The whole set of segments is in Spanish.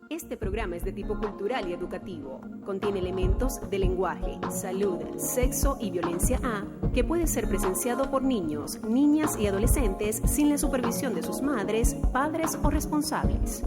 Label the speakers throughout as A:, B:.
A: Este programa es de tipo cultural y educativo. Contiene elementos de lenguaje, salud, sexo y violencia A que puede ser presenciado por niños, niñas y adolescentes sin la supervisión de sus madres, padres o responsables.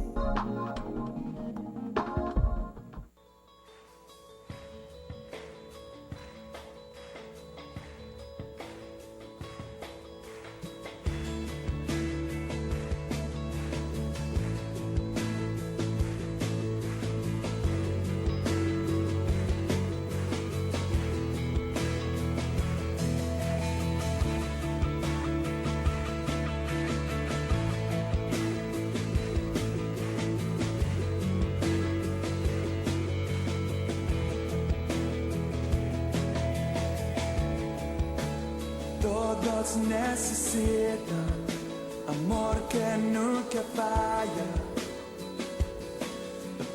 B: Todos necesitan amor que nunca falla,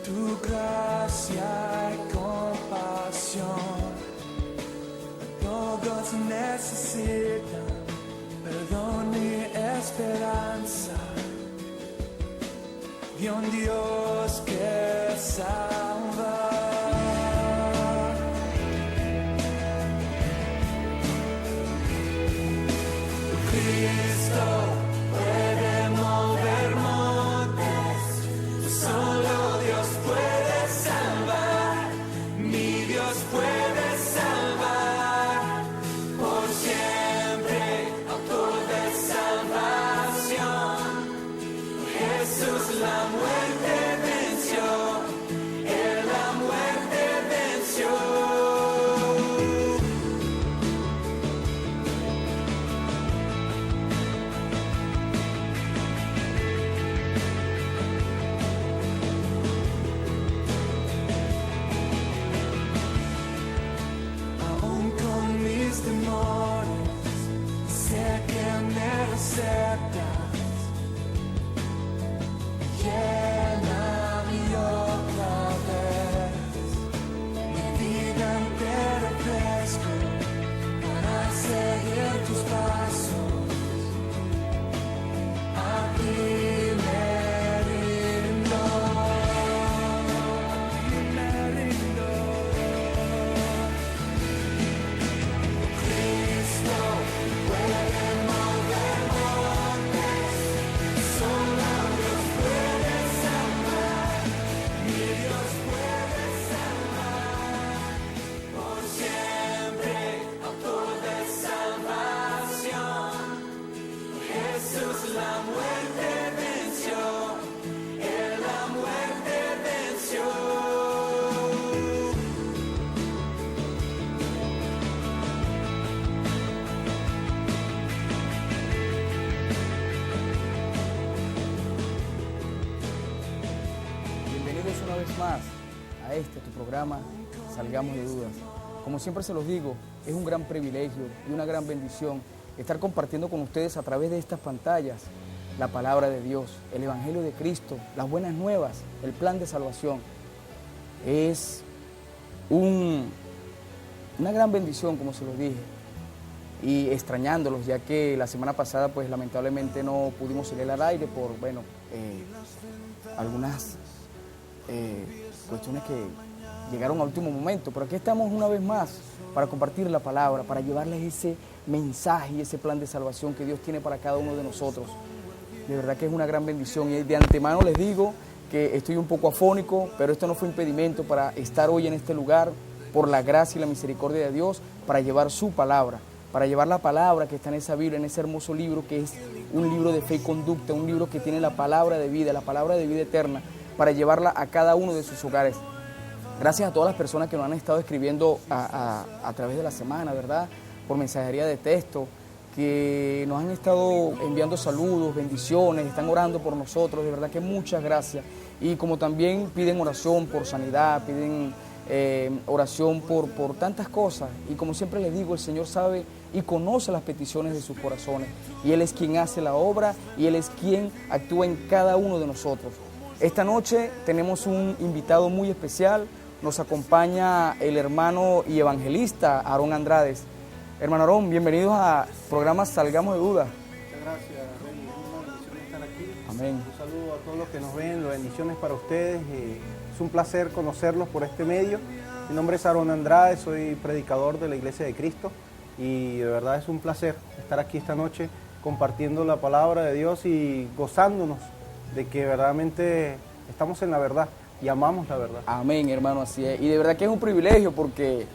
B: tu gracia y compasión. Todos necesitan perdón y esperanza, y un Dios que salva. Cristo puede mover montes, solo Dios puede salvar, mi Dios puede salvar, por siempre, autor de salvación. Jesús la muerte venció, Él la muerte venció.
C: Más a tu programa Salgamos de Dudas. Como siempre se los digo, es un gran privilegio y una gran bendición estar compartiendo con ustedes a través de estas pantallas la palabra de Dios, el Evangelio de Cristo, las buenas nuevas, el plan de salvación. Es una gran bendición, como se los dije, y extrañándolos, ya que la semana pasada pues lamentablemente no pudimos salir al aire por, algunas cuestiones que llegaron a último momento, pero aquí estamos una vez más para compartir la palabra, para llevarles ese mensaje y ese plan de salvación que Dios tiene para cada uno de nosotros. De verdad que es una gran bendición y de antemano les digo que estoy un poco afónico, pero esto no fue impedimento para estar hoy en este lugar, por la gracia y la misericordia de Dios, para llevar su palabra, para llevar la palabra que está en esa Biblia, en ese hermoso libro que es un libro de fe y conducta, un libro que tiene la palabra de vida eterna, para llevarla a cada uno de sus hogares. Gracias a todas las personas que nos han estado escribiendo a través de la semana, ¿verdad? Por mensajería de texto, que nos han estado enviando saludos, bendiciones, están orando por nosotros, de verdad que muchas gracias. Y como también piden oración por sanidad, piden oración por tantas cosas. Y como siempre les digo, el Señor sabe y conoce las peticiones de sus corazones. Y Él es quien hace la obra y Él es quien actúa en cada uno de nosotros. Esta noche tenemos un invitado muy especial, nos acompaña el hermano y evangelista Aarón Andrades. Hermano Aarón, bienvenidos a programa Salgamos de Dudas.
D: Muchas gracias, Rey. Es una bendición estar aquí.
C: Amén.
D: Un saludo a todos los que nos ven, las bendiciones para ustedes. Es un placer conocerlos por este medio. Mi nombre es Aaron Andrade, soy predicador de la Iglesia de Cristo y de verdad es un placer estar aquí esta noche compartiendo la palabra de Dios y gozándonos de que verdaderamente estamos en la verdad y amamos la verdad.
C: Amén, hermano, así es. Y de verdad que es un privilegio porque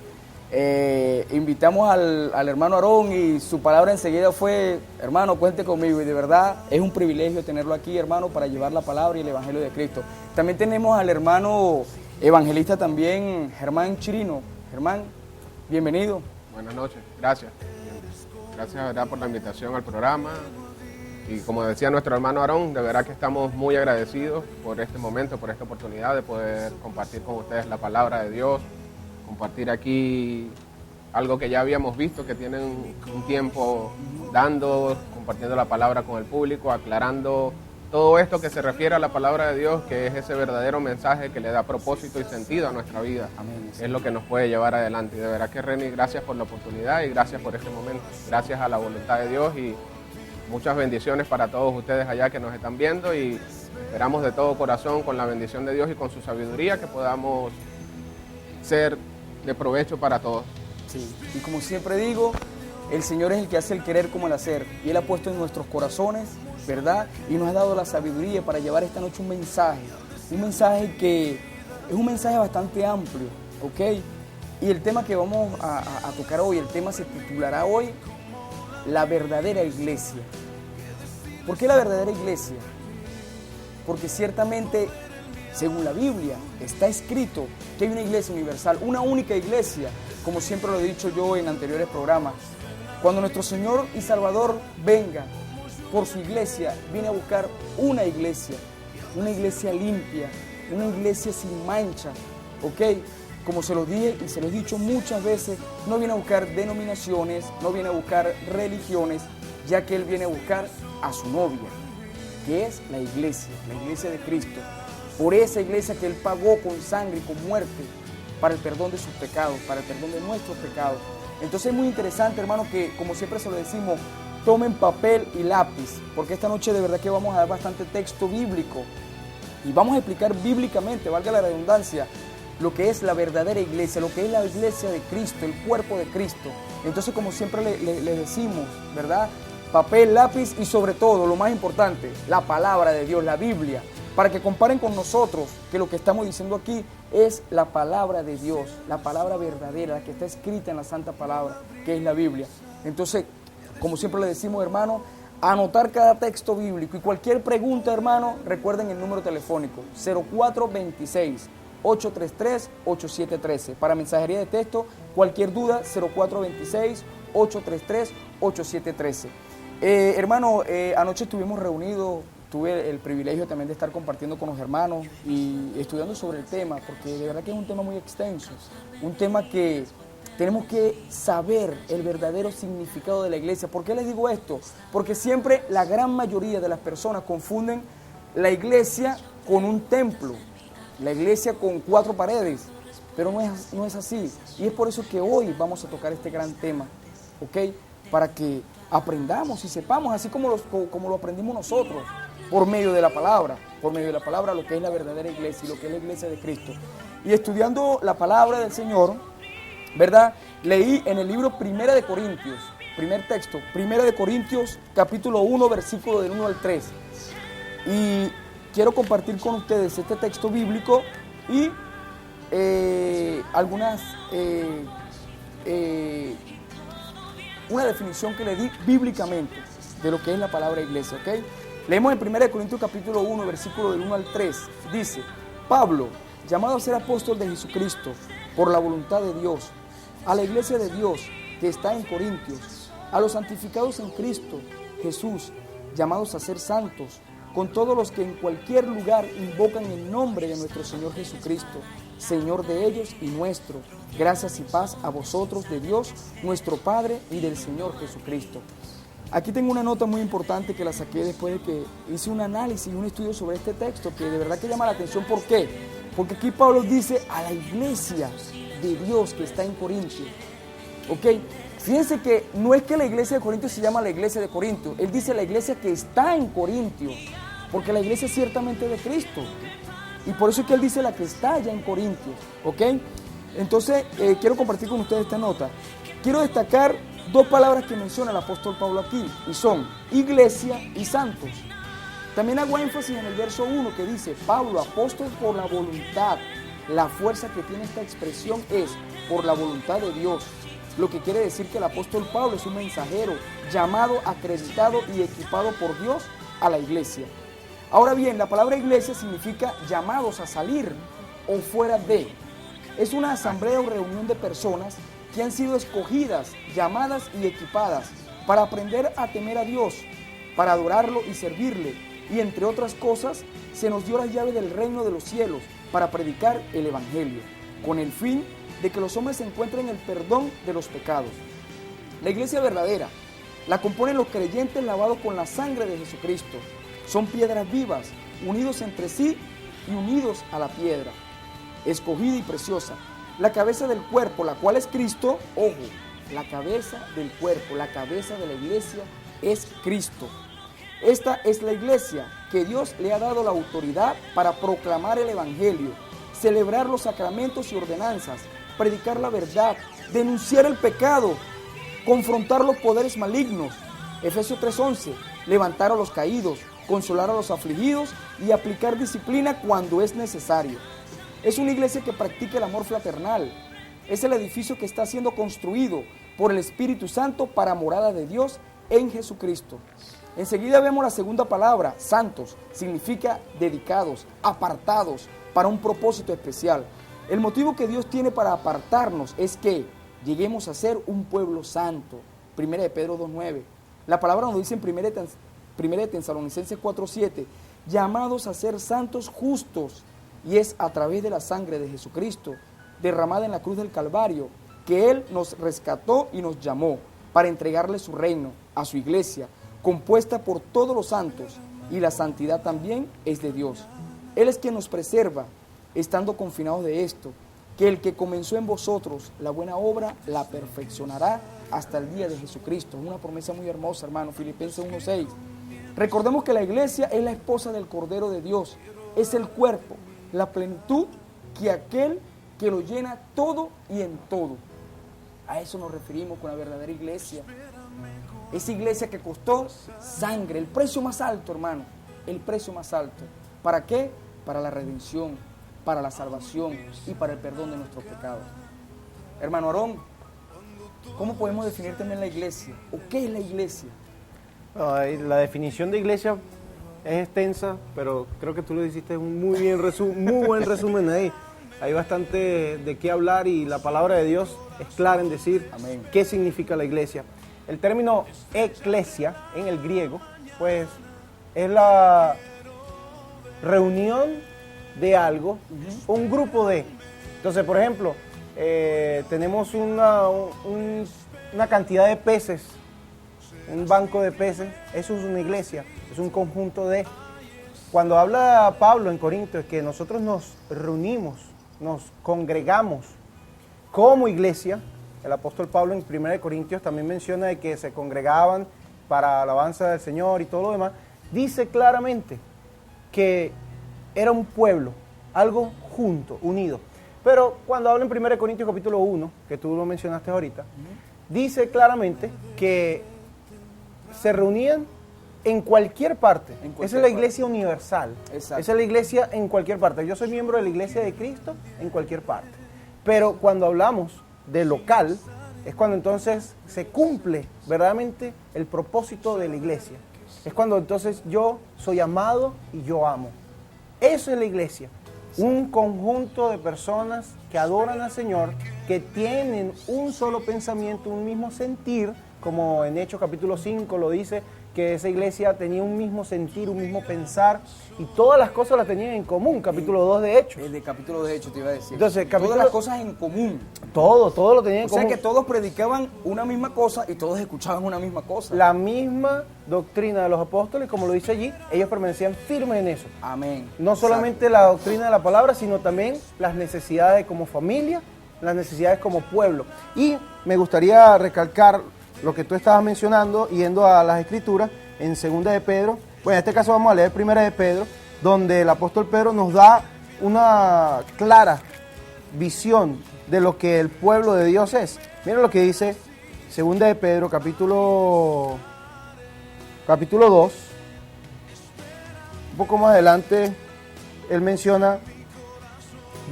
C: invitamos al hermano Aarón y su palabra enseguida fue, hermano, cuente conmigo. Y de verdad es un privilegio tenerlo aquí, hermano, para llevar la palabra y el Evangelio de Cristo. También tenemos al hermano evangelista también, Germán Chirino. Germán, bienvenido.
E: Buenas noches, gracias. Gracias, de verdad, por la invitación al programa. Y como decía nuestro hermano Aarón, de verdad que estamos muy agradecidos por este momento, por esta oportunidad de poder compartir con ustedes la palabra de Dios, compartir aquí algo que ya habíamos visto, que tienen un tiempo compartiendo la palabra con el público, aclarando todo esto que se refiere a la palabra de Dios, que es ese verdadero mensaje que le da propósito y sentido a nuestra vida.
C: Amén.
E: Es lo que nos puede llevar adelante. Y de verdad que, Reni, gracias por la oportunidad y gracias por este momento. Gracias a la voluntad de Dios y muchas bendiciones para todos ustedes allá que nos están viendo y esperamos de todo corazón, con la bendición de Dios y con su sabiduría, que podamos ser de provecho para todos.
C: Sí, y como siempre digo, el Señor es el que hace el querer como el hacer, y Él ha puesto en nuestros corazones, ¿verdad? Y nos ha dado la sabiduría para llevar esta noche un mensaje que es un mensaje bastante amplio, ¿ok? Y el tema que vamos a tocar hoy, el tema se titulará hoy, la verdadera iglesia. ¿Por qué la verdadera iglesia? Porque ciertamente, según la Biblia, está escrito que hay una iglesia universal, una única iglesia, como siempre lo he dicho yo en anteriores programas. Cuando nuestro Señor y Salvador venga por su iglesia, viene a buscar una iglesia limpia, una iglesia sin mancha, ¿ok? Como se los dije y se los he dicho muchas veces, no viene a buscar denominaciones, no viene a buscar religiones, ya que Él viene a buscar a su novia, que es la iglesia de Cristo. Por esa iglesia que Él pagó con sangre y con muerte para el perdón de sus pecados, para el perdón de nuestros pecados. Entonces es muy interesante, hermano, que como siempre se lo decimos, tomen papel y lápiz, porque esta noche de verdad que vamos a dar bastante texto bíblico y vamos a explicar bíblicamente, valga la redundancia, lo que es la verdadera iglesia, lo que es la iglesia de Cristo, el cuerpo de Cristo. Entonces, como siempre le decimos, ¿verdad? Papel, lápiz y sobre todo, lo más importante, la palabra de Dios, la Biblia, para que comparen con nosotros que lo que estamos diciendo aquí es la palabra de Dios, la palabra verdadera, la que está escrita en la Santa Palabra, que es la Biblia. Entonces, como siempre le decimos, hermano, anotar cada texto bíblico y cualquier pregunta, hermano, recuerden el número telefónico 0426-833-8713. Para mensajería de texto, cualquier duda, 0426-833-8713. Hermano, anoche estuvimos reunidos, tuve el privilegio también de estar compartiendo con los hermanos y estudiando sobre el tema, porque de verdad que es un tema muy extenso, un tema que tenemos que saber el verdadero significado de la iglesia. ¿Por qué les digo esto? Porque siempre la gran mayoría de las personas confunden la iglesia con un templo, la iglesia con 4 paredes, pero no es así. Y es por eso que hoy vamos a tocar este gran tema, ¿ok? Para que aprendamos y sepamos, así como lo aprendimos nosotros, por medio de la palabra, lo que es la verdadera iglesia y lo que es la iglesia de Cristo. Y estudiando la palabra del Señor, ¿verdad? Leí en el libro Primera de Corintios, primer texto, Primera de Corintios, capítulo 1, versículo del 1 al 3. Y quiero compartir con ustedes este texto bíblico y una definición que le di bíblicamente de lo que es la palabra iglesia, ¿ok? Leemos en 1 Corintios capítulo 1, versículo del 1 al 3. Dice: Pablo, llamado a ser apóstol de Jesucristo por la voluntad de Dios, a la iglesia de Dios que está en Corintios, a los santificados en Cristo Jesús, llamados a ser santos, con todos los que en cualquier lugar invocan el nombre de nuestro Señor Jesucristo, Señor de ellos y nuestro. Gracias y paz a vosotros, de Dios, nuestro Padre, y del Señor Jesucristo. Aquí tengo una nota muy importante que la saqué después de que hice un análisis y un estudio sobre este texto, que de verdad que llama la atención. ¿Por qué? Porque aquí Pablo dice a la iglesia de Dios que está en Corintios. ¿Ok? Fíjense que no es que la iglesia de Corintios se llama la iglesia de Corintios. Él dice la iglesia que está en Corintios. porque la iglesia es ciertamente de Cristo. Y por eso es que él dice la que está allá en Corintios, ¿ok? Entonces, quiero compartir con ustedes esta nota. Quiero destacar dos palabras que menciona el apóstol Pablo aquí, y son iglesia y santos. También hago énfasis en el verso 1 que dice, Pablo, apóstol por la voluntad. La fuerza que tiene esta expresión es por la voluntad de Dios. Lo que quiere decir que el apóstol Pablo es un mensajero llamado, acreditado y equipado por Dios a la iglesia. Ahora bien, la palabra iglesia significa llamados a salir o fuera de. Es una asamblea o reunión de personas que han sido escogidas, llamadas y equipadas para aprender a temer a Dios, para adorarlo y servirle. Y entre otras cosas, se nos dio la llave del reino de los cielos para predicar el evangelio, con el fin de que los hombres encuentren el perdón de los pecados. La iglesia verdadera la componen los creyentes lavados con la sangre de Jesucristo. Son piedras vivas, unidos entre sí y unidos a la piedra, escogida y preciosa. La cabeza del cuerpo, la cual es Cristo, ojo, la cabeza del cuerpo, la cabeza de la iglesia es Cristo. Esta es la iglesia que Dios le ha dado la autoridad para proclamar el evangelio, celebrar los sacramentos y ordenanzas, predicar la verdad, denunciar el pecado, confrontar los poderes malignos. Efesios 3:11, levantar a los caídos, consolar a los afligidos y aplicar disciplina cuando es necesario. Es una iglesia que practica el amor fraternal. Es el edificio que está siendo construido por el Espíritu Santo para morada de Dios en Jesucristo. Enseguida vemos la segunda palabra, santos, significa dedicados, apartados para un propósito especial. El motivo que Dios tiene para apartarnos es que lleguemos a ser un pueblo santo. 1 de Pedro 2:9. La palabra nos dice en 1 de Tesalonicenses 4:7, llamados a ser santos justos, y es a través de la sangre de Jesucristo, derramada en la cruz del Calvario, que Él nos rescató y nos llamó para entregarle su reino a su iglesia, compuesta por todos los santos, y la santidad también es de Dios. Él es quien nos preserva, estando confinados de esto, que el que comenzó en vosotros la buena obra la perfeccionará hasta el día de Jesucristo. Es una promesa muy hermosa, hermano, Filipenses 1:6. Recordemos que la iglesia es la esposa del Cordero de Dios, es el cuerpo, la plenitud que aquel que lo llena todo y en todo. A eso nos referimos con la verdadera iglesia. Esa iglesia que costó sangre, el precio más alto, hermano, el precio más alto. ¿Para qué? Para la redención, para la salvación y para el perdón de nuestros pecados. Hermano Aarón, ¿cómo podemos definir también la iglesia? ¿O qué es la iglesia?
D: La definición de iglesia es extensa, pero creo que tú lo hiciste un muy buen resumen ahí. Hay bastante de qué hablar y la palabra de Dios es clara en decir
C: Amén.
D: qué significa la iglesia. El término eclesia en el griego, pues, es la reunión de algo, un grupo de. Entonces, por ejemplo, tenemos una cantidad de peces, un banco de peces, eso es una iglesia, es un conjunto de. Cuando habla Pablo en Corintios que nosotros nos reunimos, nos congregamos como iglesia, el apóstol Pablo en 1 Corintios también menciona de que se congregaban para alabanza del Señor y todo lo demás, dice claramente que era un pueblo, algo junto, unido. Pero cuando habla en 1 Corintios capítulo 1, que tú lo mencionaste ahorita, dice claramente que se reunían en cualquier parte. Esa es la iglesia universal.
C: Exacto.
D: Esa es la iglesia en cualquier parte. Yo soy miembro de la iglesia de Cristo en cualquier parte. Pero cuando hablamos de local, es cuando entonces se cumple verdaderamente el propósito de la iglesia. Es cuando entonces yo soy amado y yo amo. Eso es la iglesia. Un conjunto de personas que adoran al Señor, que tienen un solo pensamiento, un mismo sentir, como en Hechos capítulo 5 lo dice, que esa iglesia tenía un mismo sentir, un mismo pensar, y todas las cosas las tenían en común, capítulo 2 de Hechos.
C: El de capítulo de Hechos te iba a decir.
D: Entonces,
C: todas las cosas en común.
D: Todo lo tenían en
C: O sea
D: común.
C: que todos predicaban una misma cosa y todos escuchaban una misma cosa.
D: La misma doctrina de los apóstoles, como lo dice allí, ellos permanecían firmes en eso.
C: Amén.
D: No solamente la doctrina de la palabra, sino también las necesidades como familia, las necesidades como pueblo. Y me gustaría recalcar lo que tú estabas mencionando, yendo a las Escrituras, en 2 de Pedro, Pues en este caso vamos a leer 1 de Pedro, donde el apóstol Pedro nos da una clara visión de lo que el pueblo de Dios es. Miren lo que dice 2 de Pedro, capítulo 2. Un poco más adelante, él menciona,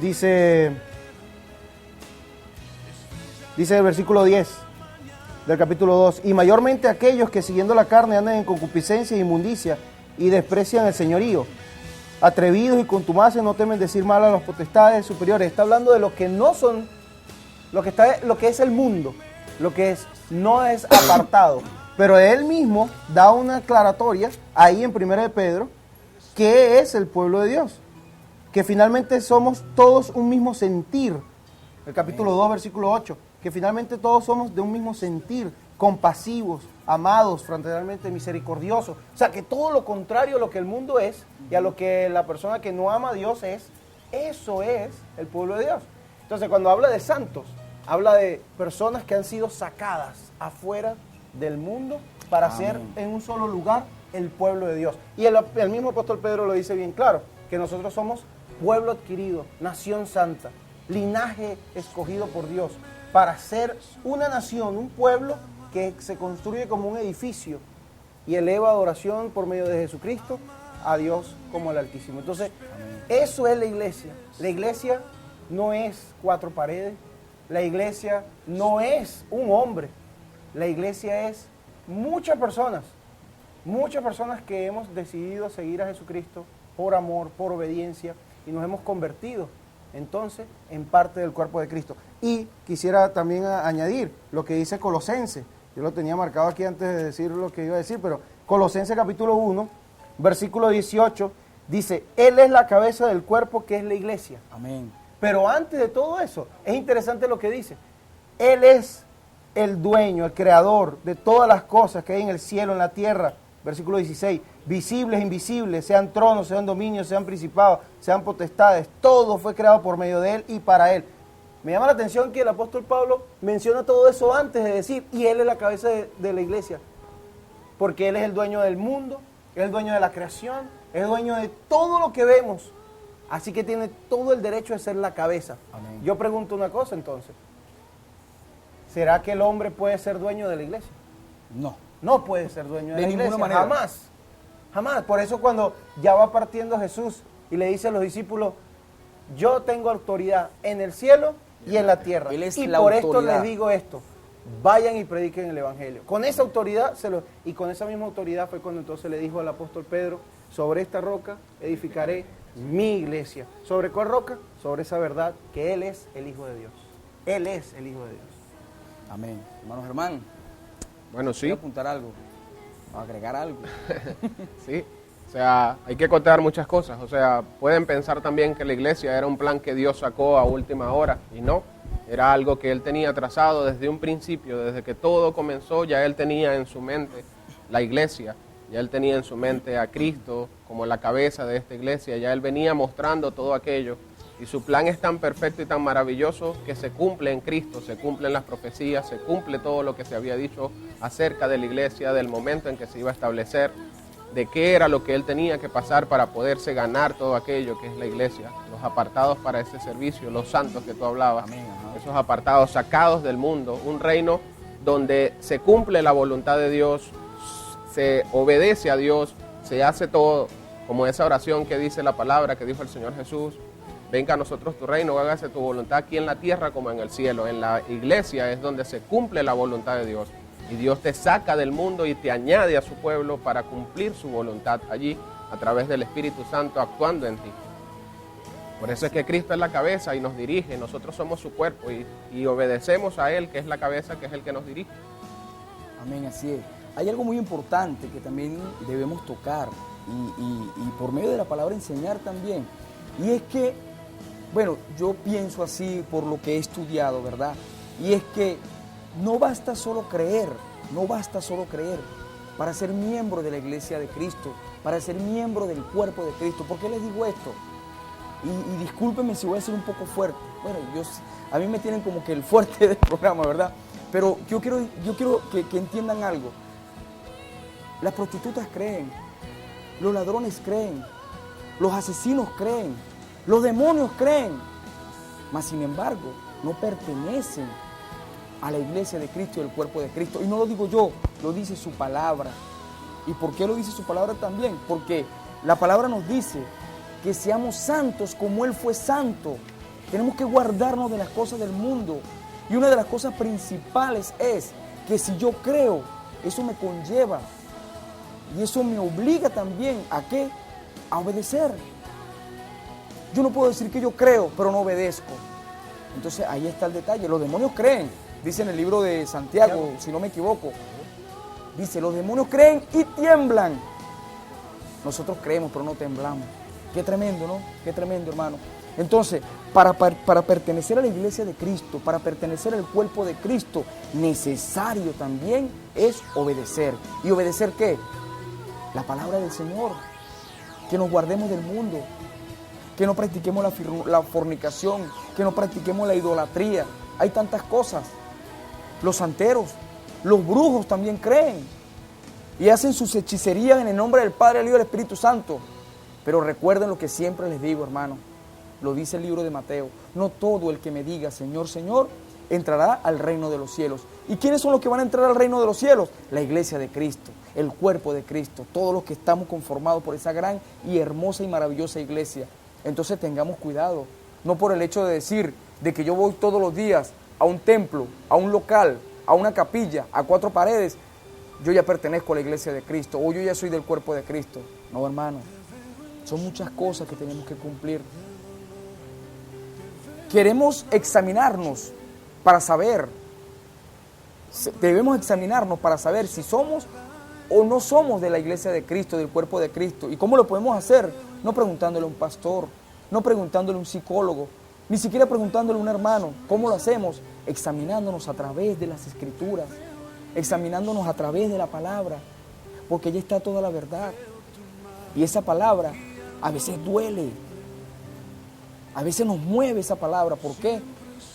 D: dice el versículo 10 del capítulo 2, y mayormente aquellos que siguiendo la carne andan en concupiscencia e inmundicia y desprecian el señorío. Atrevidos y contumaces no temen decir mal a las potestades superiores. Está hablando de lo que no son, lo que es el mundo, lo que no es apartado. Pero él mismo da una aclaratoria ahí en 1 de Pedro, que es el pueblo de Dios, que finalmente somos todos un mismo sentir. El capítulo 2, versículo 8, que finalmente todos somos de un mismo sentir, compasivos, amados, fraternalmente misericordiosos. O sea, que todo lo contrario a lo que el mundo es y a lo que la persona que no ama a Dios es, eso es el pueblo de Dios. Entonces, cuando habla de santos, habla de personas que han sido sacadas afuera del mundo para ser en un solo lugar el pueblo de Dios. Y el mismo apóstol Pedro lo dice bien claro, que nosotros somos pueblo adquirido, nación santa, linaje escogido por Dios, para ser una nación, un pueblo que se construye como un edificio y eleva adoración por medio de Jesucristo a Dios como el Altísimo. Entonces, eso es la iglesia. La iglesia no es 4 paredes, la iglesia no es un hombre, la iglesia es muchas personas que hemos decidido seguir a Jesucristo por amor, por obediencia, y nos hemos convertido entonces en parte del cuerpo de Cristo. Y quisiera también añadir lo que dice Colosenses. Yo lo tenía marcado aquí antes de decir lo que iba a decir, pero Colosenses capítulo 1, versículo 18, dice, Él es la cabeza del cuerpo que es la iglesia.
C: Amén.
D: Pero antes de todo eso, es interesante lo que dice. Él es el dueño, el creador de todas las cosas que hay en el cielo, en la tierra. Versículo 16, visibles, invisibles, sean tronos, sean dominios, sean principados, sean potestades, todo fue creado por medio de Él y para Él. Me llama la atención que el apóstol Pablo menciona todo eso antes de decir, y Él es la cabeza de la iglesia, porque Él es el dueño del mundo, Él es el dueño de la creación, es el dueño de todo lo que vemos, así que tiene todo el derecho de ser la cabeza.
C: Amén.
D: Yo pregunto una cosa entonces, ¿será que el hombre puede ser dueño de la iglesia?
C: No.
D: No puede ser dueño de la
C: ninguna
D: iglesia,
C: manera.
D: jamás, jamás. Por eso cuando ya va partiendo Jesús y le dice a los discípulos, yo tengo autoridad en el cielo y en la tierra.
C: Él es
D: y
C: la
D: por esto
C: autoridad.
D: les digo esto, vayan y prediquen el evangelio. Con esa autoridad, y con esa misma autoridad fue cuando entonces le dijo al apóstol Pedro, sobre esta roca edificaré mi iglesia. ¿Sobre cuál roca? Sobre esa verdad que Él es el Hijo de Dios. Él es el Hijo de Dios.
C: Amén. Hermano Germán,
E: Bueno, sí.
C: ¿quiere apuntar algo? ¿O agregar algo?
E: Sí, o sea, hay que contar muchas cosas. O sea, pueden pensar también que la iglesia era un plan que Dios sacó a última hora, y no, era algo que Él tenía trazado desde un principio, desde que todo comenzó, ya Él tenía en su mente la iglesia, ya Él tenía en su mente a Cristo como la cabeza de esta iglesia, ya Él venía mostrando todo aquello, y su plan es tan perfecto y tan maravilloso que se cumple en Cristo, se cumplen las profecías, se cumple todo lo que se había dicho acerca de la iglesia, del momento en que se iba a establecer, de qué era lo que Él tenía que pasar para poderse ganar todo aquello que es la iglesia, los apartados para ese servicio, los santos que tú hablabas,
C: Amén, ajá.
E: esos apartados sacados del mundo, un reino donde se cumple la voluntad de Dios, se obedece a Dios, se hace todo, como esa oración que dice la palabra que dijo el Señor Jesús, venga a nosotros tu reino, hágase tu voluntad aquí en la tierra como en el cielo. En la iglesia es donde se cumple la voluntad de Dios. Y Dios te saca del mundo y te añade a su pueblo para cumplir su voluntad allí a través del Espíritu Santo actuando en ti. Por eso es que Cristo es la cabeza y nos dirige, nosotros somos su cuerpo y obedecemos a Él, que es la cabeza, que es el que nos dirige.
C: Amén, así es. Hay algo muy importante que también debemos tocar y por medio de la palabra enseñar también. Y es que, bueno, yo pienso así por lo que he estudiado, ¿verdad? Y es que no basta solo creer para ser miembro de la iglesia de Cristo, para ser miembro del cuerpo de Cristo. ¿Por qué les digo esto? Y discúlpenme si voy a ser un poco fuerte. Bueno, a mí me tienen como que el fuerte del programa, ¿verdad? Pero yo quiero que entiendan algo. Las prostitutas creen los ladrones creen, los asesinos creen, los demonios creen, mas sin embargo no pertenecen a la iglesia de Cristo y al cuerpo de Cristo. Y no lo digo yo, lo dice su palabra. ¿Y por qué lo dice su palabra también? Porque la palabra nos dice que seamos santos como Él fue santo. Tenemos que guardarnos de las cosas del mundo. Y una de las cosas principales es que si yo creo, eso me conlleva y eso me obliga también ¿a qué? A obedecer. Yo no puedo decir que yo creo, pero no obedezco. Entonces ahí está el detalle. Los demonios creen, dice en el libro de Santiago, si no me equivoco. Dice, los demonios creen y tiemblan. Nosotros creemos, pero no temblamos. Qué tremendo, ¿no? Qué tremendo, hermano. Entonces, para pertenecer a la iglesia de Cristo, para pertenecer al cuerpo de Cristo, necesario también es obedecer. ¿Y obedecer qué? La palabra del Señor. Que nos guardemos del mundo. Que no practiquemos la fornicación. Que no practiquemos la idolatría. Hay tantas cosas. Los santeros, los brujos también creen. Y hacen sus hechicerías en el nombre del Padre, del Hijo y del Espíritu Santo. Pero recuerden lo que siempre les digo, hermano. Lo dice el libro de Mateo. No todo el que me diga Señor, Señor, entrará al reino de los cielos. ¿Y quiénes son los que van a entrar al reino de los cielos? La iglesia de Cristo, el cuerpo de Cristo, todos los que estamos conformados por esa gran y hermosa y maravillosa iglesia. Entonces tengamos cuidado, no por el hecho de decir de que yo voy todos los días a un templo, a un local, a una capilla, a 4 paredes, yo ya pertenezco a la iglesia de Cristo o yo ya soy del cuerpo de Cristo. No, hermano, son muchas cosas que tenemos que cumplir. Queremos examinarnos para saber, debemos examinarnos para saber si somos o no somos de la iglesia de Cristo, del cuerpo de Cristo. ¿Y cómo lo podemos hacer? No preguntándole a un pastor, no preguntándole a un psicólogo, ni siquiera preguntándole a un hermano. ¿Cómo lo hacemos? Examinándonos a través de las Escrituras, examinándonos a través de la palabra, porque allí está toda la verdad. Y esa palabra a veces duele. A veces nos mueve esa palabra. ¿Por qué?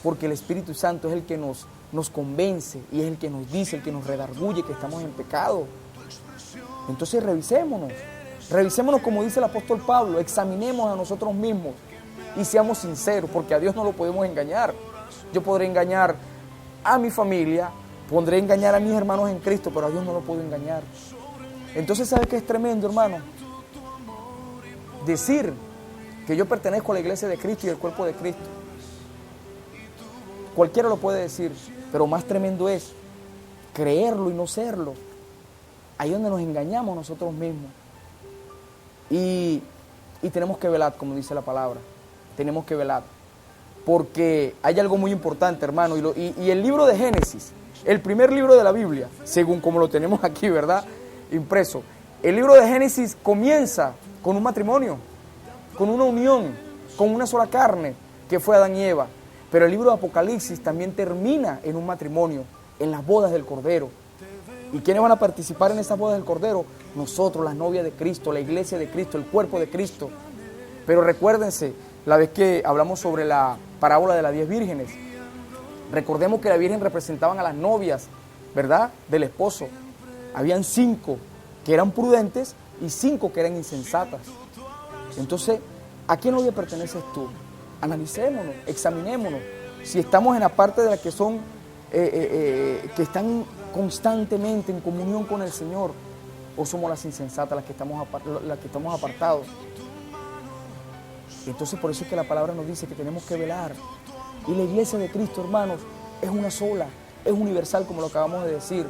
C: Porque el Espíritu Santo es el que nos convence y es el que nos dice, el que nos redarguye que estamos en pecado. Entonces revisémonos como dice el apóstol Pablo, examinemos a nosotros mismos y seamos sinceros, porque a Dios no lo podemos engañar. Yo podré engañar a mi familia, podré engañar a mis hermanos en Cristo, pero a Dios no lo puedo engañar. Entonces, ¿sabe qué es tremendo, hermano? Decir que yo pertenezco a la iglesia de Cristo y al cuerpo de Cristo. Cualquiera lo puede decir, pero más tremendo es creerlo y no serlo. Ahí es donde nos engañamos nosotros mismos. Y tenemos que velar, como dice la palabra. Tenemos que velar. Porque hay algo muy importante, hermano. Y el libro de Génesis, el primer libro de la Biblia, según como lo tenemos aquí, ¿verdad? Impreso. El libro de Génesis comienza con un matrimonio, con una unión, con una sola carne, que fue Adán y Eva. Pero el libro de Apocalipsis también termina en un matrimonio, en las bodas del Cordero. ¿Y quiénes van a participar en esas bodas del Cordero? Nosotros, las novias de Cristo, la iglesia de Cristo, el cuerpo de Cristo. Pero recuérdense, la vez que hablamos sobre la parábola de las 10 vírgenes, recordemos que las vírgenes representaban a las novias, ¿verdad?, del esposo. Habían 5 que eran prudentes y 5 que eran insensatas. Entonces, ¿a qué novia perteneces tú? Analicémonos, examinémonos. Si estamos en la parte de las que son, que están constantemente en comunión con el Señor, o somos las insensatas, las que estamos apartados. Entonces, por eso es que la palabra nos dice que tenemos que velar. Y la iglesia de Cristo, hermanos, es una sola, es universal, como lo acabamos de decir.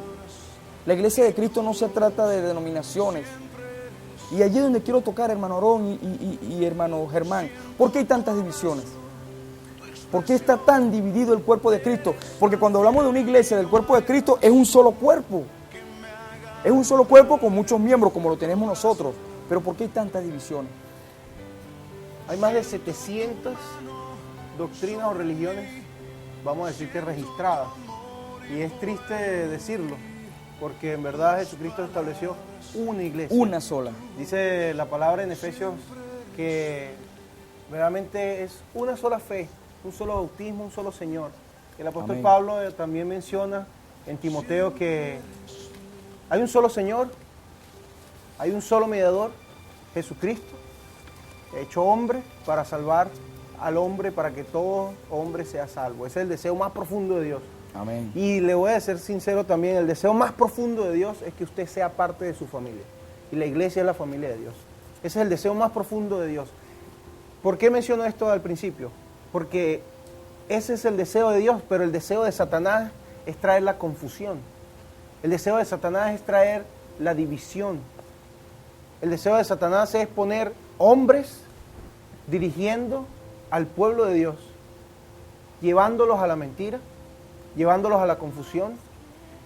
C: La iglesia de Cristo no se trata de denominaciones. Y allí es donde quiero tocar, hermano Aarón y hermano Germán. ¿Por qué hay tantas divisiones? ¿Por qué está tan dividido el cuerpo de Cristo? Porque cuando hablamos de una iglesia del cuerpo de Cristo, es un solo cuerpo. Es un solo cuerpo con muchos miembros, como lo tenemos nosotros. Pero ¿por qué hay tantas divisiones?
D: Hay más de 700 doctrinas o religiones, vamos a decir que registradas. Y es triste decirlo, porque en verdad Jesucristo estableció una iglesia.
C: Una sola.
D: Dice la palabra en Efesios que realmente es una sola fe, un solo bautismo, un solo Señor. El apóstol
C: Amén.
D: Pablo también menciona en Timoteo que hay un solo Señor, hay un solo mediador Jesucristo, hecho hombre para salvar al hombre, para que todo hombre sea salvo. Ese es el deseo más profundo de Dios.
C: Amén.
D: Y le voy a ser sincero también, el deseo más profundo de Dios es que usted sea parte de su familia. Y la iglesia es la familia de Dios. Ese es el deseo más profundo de Dios. ¿Por qué menciono esto al principio? Porque ese es el deseo de Dios, pero el deseo de Satanás es traer la confusión. El deseo de Satanás es traer la división. El deseo de Satanás es poner hombres dirigiendo al pueblo de Dios, llevándolos a la mentira, llevándolos a la confusión,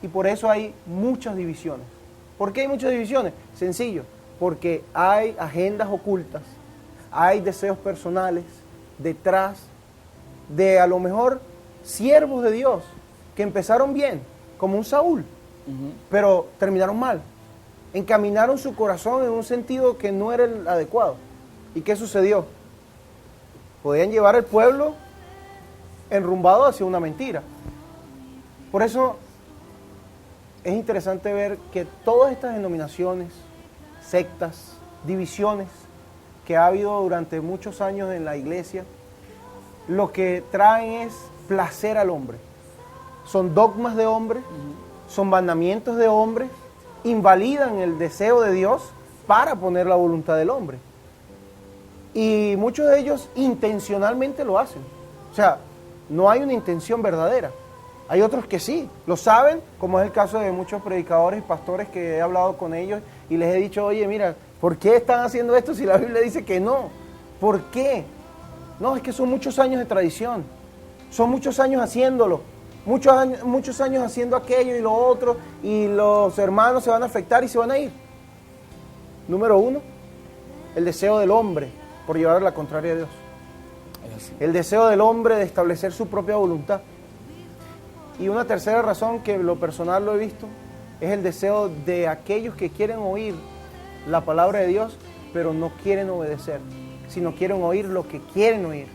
D: y por eso hay muchas divisiones. ¿Por qué hay muchas divisiones? Sencillo, porque hay agendas ocultas, hay deseos personales detrás de a lo mejor siervos de Dios que empezaron bien, como un Saúl, pero terminaron mal. Encaminaron su corazón en un sentido que no era el adecuado. ¿Y qué sucedió? Podían llevar al pueblo enrumbado hacia una mentira. Por eso es interesante ver que todas estas denominaciones, sectas, divisiones que ha habido durante muchos años en la iglesia, lo que traen es placer al hombre. Son dogmas de hombres, son mandamientos de hombres, invalidan el deseo de Dios para poner la voluntad del hombre. Y muchos de ellos intencionalmente lo hacen. O sea, no hay una intención verdadera. Hay otros que sí, lo saben, como es el caso de muchos predicadores y pastores que he hablado con ellos y les he dicho, oye, mira, ¿por qué están haciendo esto si la Biblia dice que no? ¿Por qué? No, es que son muchos años de tradición, son muchos años haciéndolo, muchos años haciendo aquello y lo otro, y los hermanos se van a afectar y se van a ir. Número uno, el deseo del hombre por llevar a la contraria a Dios. El deseo del hombre de establecer su propia voluntad. Y una tercera razón, que lo personal lo he visto, es el deseo de aquellos que quieren oír la palabra de Dios, pero no quieren obedecer, sino quieren oír lo que quieren oír.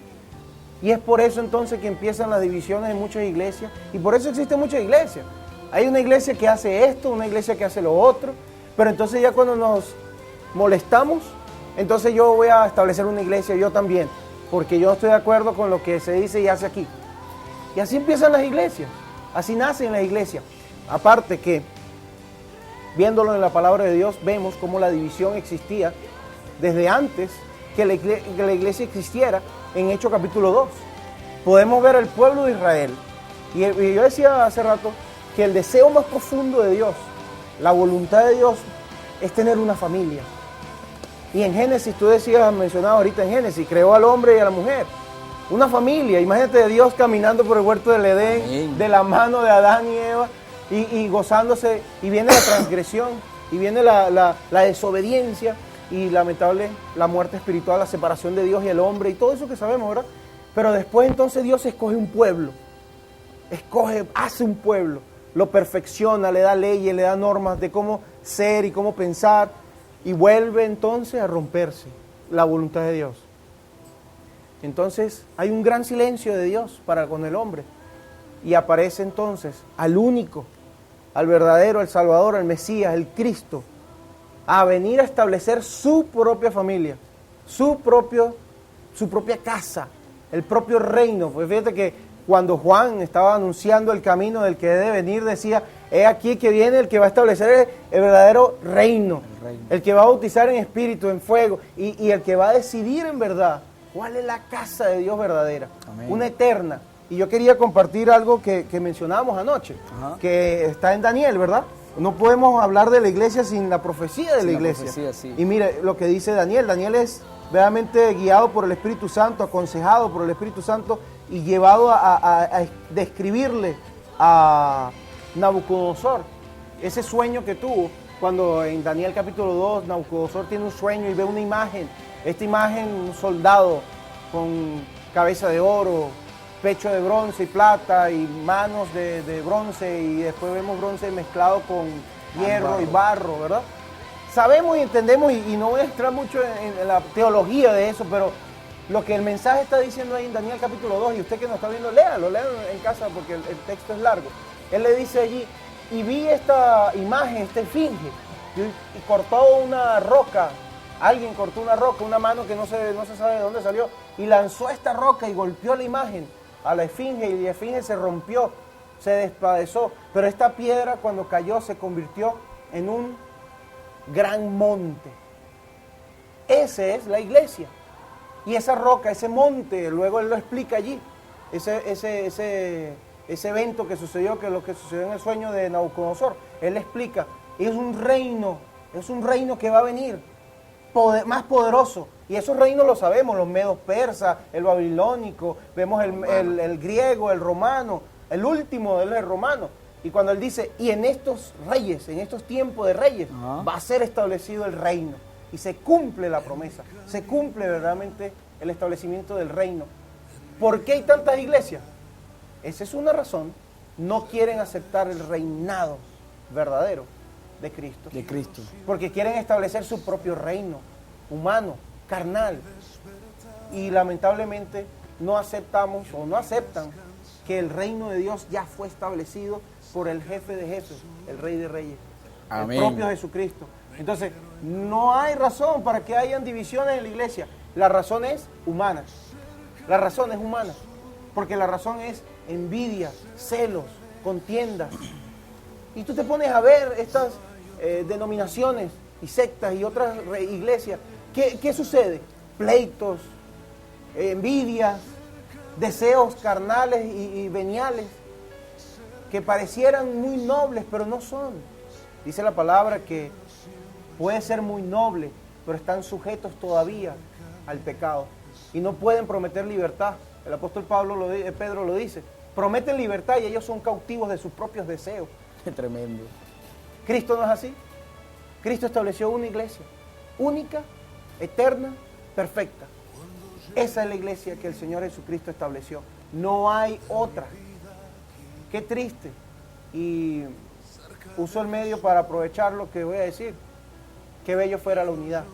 D: Y es por eso entonces que empiezan las divisiones en muchas iglesias, y por eso existen muchas iglesias. Hay una iglesia que hace esto, una iglesia que hace lo otro, pero entonces ya cuando nos molestamos, entonces yo voy a establecer una iglesia, yo también, porque yo no estoy de acuerdo con lo que se dice y hace aquí. Y así empiezan las iglesias, así nacen las iglesias. Aparte que, viéndolo en la palabra de Dios, vemos cómo la división existía desde antes que la iglesia existiera. En Hechos capítulo 2 podemos ver al pueblo de Israel, y yo decía hace rato que el deseo más profundo de Dios, la voluntad de Dios, es tener una familia. Y en Génesis, tú decías, mencionado ahorita en Génesis, creó al hombre y a la mujer, una familia. Imagínate Dios caminando por el huerto del Edén, amén, de la mano de Adán y Eva, y gozándose, y viene la transgresión, y viene la desobediencia, y lamentable la muerte espiritual, la separación de Dios y el hombre, y todo eso que sabemos, ¿verdad? Pero después entonces Dios escoge un pueblo, hace un pueblo, lo perfecciona, le da leyes, le da normas de cómo ser y cómo pensar, y vuelve entonces a romperse la voluntad de Dios. Entonces hay un gran silencio de Dios para con el hombre, y aparece entonces al único, al verdadero, al Salvador, al Mesías, el Cristo, a venir a establecer su propia familia, su propia casa, el propio reino. Pues fíjate que cuando Juan estaba anunciando el camino del que debe venir, decía, he aquí que viene el que va a establecer el verdadero reino, el que va a bautizar en espíritu, en fuego, y el que va a decidir en verdad cuál es la casa de Dios verdadera, amén, una eterna. Y yo quería compartir algo que mencionábamos anoche, que está en Daniel, ¿verdad? No podemos hablar de la iglesia sin la profecía de la iglesia. Profecía, sí. Y mire lo que dice Daniel. Daniel es verdaderamente guiado por el Espíritu Santo, aconsejado por el Espíritu Santo y llevado a describirle a Nabucodonosor ese sueño que tuvo. Cuando en Daniel capítulo 2 Nabucodonosor tiene un sueño y ve una imagen. Esta imagen, un soldado con cabeza de oro, pecho de bronce y plata y manos de bronce, y después vemos bronce mezclado con hierro y barro, ¿verdad? Sabemos y entendemos, y no voy a entrar mucho en la teología de eso, pero lo que el mensaje está diciendo ahí en Daniel capítulo 2, y usted que nos está viendo, léalo en casa porque el texto es largo. Él le dice allí, y vi esta imagen, esta esfinge, y cortó una roca Alguien cortó una roca, una mano que no se sabe de dónde salió, y lanzó esta roca y golpeó la imagen a la esfinge, y la esfinge se rompió, se despedazó. Pero esta piedra, cuando cayó, se convirtió en un gran monte. Esa es la iglesia. Y esa roca, ese monte, luego él lo explica allí, ese evento que sucedió, que es lo que sucedió en el sueño de Nabucodonosor. Él explica, es un reino que va a venir, más poderoso. Y esos reinos los sabemos, los medos persas, el babilónico, vemos el griego, el romano, el último es el romano. Y cuando él dice, y en estos reyes, en estos tiempos de reyes, va a ser establecido el reino. Y se cumple la promesa, se cumple verdaderamente el establecimiento del reino. ¿Por qué hay tantas iglesias? Esa es una razón. No quieren aceptar el reinado verdadero de Cristo.
C: De Cristo.
D: Porque quieren establecer su propio reino humano, carnal. Y lamentablemente no aceptamos o no aceptan que el reino de Dios ya fue establecido por el jefe de jefes, el rey de reyes,
C: Amén.
D: El propio Jesucristo. Entonces, no hay razón para que hayan divisiones en la iglesia. La razón es humana. La razón es humana. Porque la razón es envidia, celos, contiendas. Y tú te pones a ver estas denominaciones y sectas y otras iglesias. ¿Qué sucede? Pleitos, envidias, deseos carnales y veniales que parecieran muy nobles, pero no son. Dice la palabra que puede ser muy noble, pero están sujetos todavía al pecado y no pueden prometer libertad. El apóstol Pedro lo dice, prometen libertad y ellos son cautivos de sus propios deseos.
C: Qué tremendo.
D: Cristo no es así. Cristo estableció una iglesia única, eterna, perfecta. Esa es la iglesia que el Señor Jesucristo estableció. No hay otra. Qué triste. Y uso el medio para aprovechar lo que voy a decir. Qué bello fuera la unidad.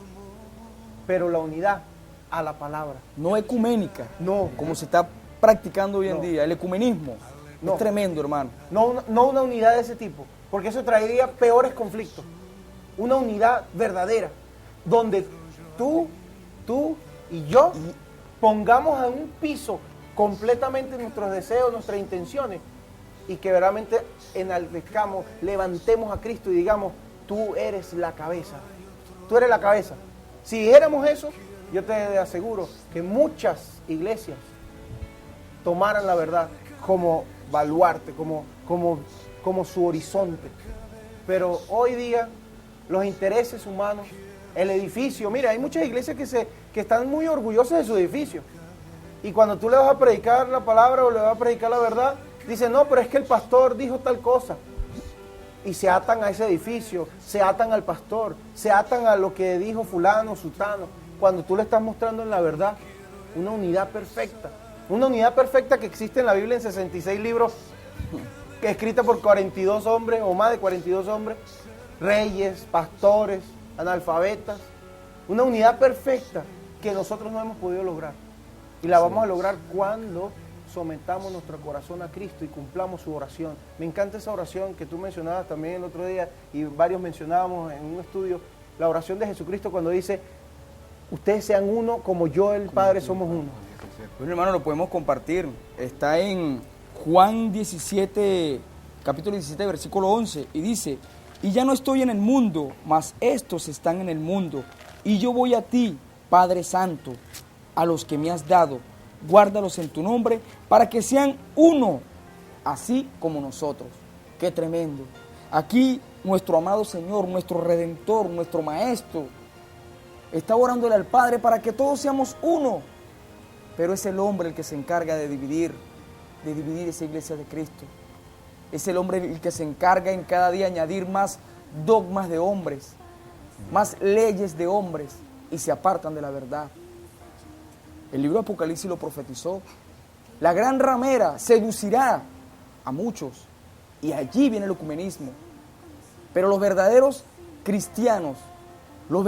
D: Pero la unidad a la palabra.
C: No ecuménica.
D: No.
C: Como se está practicando hoy en
D: No.
C: día. El ecumenismo.
D: No.
C: Es tremendo, hermano.
D: No una unidad de ese tipo. Porque eso traería peores conflictos. Una unidad verdadera. Donde tú y yo pongamos a un piso completamente nuestros deseos, nuestras intenciones, y que verdaderamente enaltezcamos, levantemos a Cristo y digamos, tú eres la cabeza, tú eres la cabeza. Si dijéramos eso, yo te aseguro que muchas iglesias tomaran la verdad como baluarte, como su horizonte. Pero hoy día los intereses humanos, el edificio, mira, hay muchas iglesias que están muy orgullosas de su edificio. Y cuando tú le vas a predicar la palabra o le vas a predicar la verdad, dicen, no, pero es que el pastor dijo tal cosa. Y se atan a ese edificio, se atan al pastor, se atan a lo que dijo fulano, sutano. Cuando tú le estás mostrando en la verdad una unidad perfecta. Una unidad perfecta que existe en la Biblia en 66 libros, que es escrita por 42 hombres o más de 42 hombres, reyes, pastores, analfabetas. Una unidad perfecta que nosotros no hemos podido lograr. Y la vamos a lograr cuando sometamos nuestro corazón a Cristo y cumplamos su oración. Me encanta esa oración que tú mencionabas también el otro día y varios mencionábamos en un estudio, la oración de Jesucristo cuando dice, ustedes sean uno como yo el Padre somos uno.
C: Bueno, hermano, lo podemos compartir. Está en Juan 17, capítulo 17, versículo 11, y dice, y ya no estoy en el mundo, mas estos están en el mundo, y yo voy a ti, Padre Santo, a los que me has dado, guárdalos en tu nombre, para que sean uno, así como nosotros. ¡Qué tremendo! Aquí nuestro amado Señor, nuestro Redentor, nuestro Maestro, está orándole al Padre para que todos seamos uno, pero es el hombre el que se encarga de dividir esa iglesia de Cristo. Es el hombre el que se encarga en cada día añadir más dogmas de hombres, más leyes de hombres, y se apartan de la verdad. El libro de Apocalipsis lo profetizó. La gran ramera seducirá a muchos, y allí viene el ecumenismo. Pero los verdaderos cristianos, los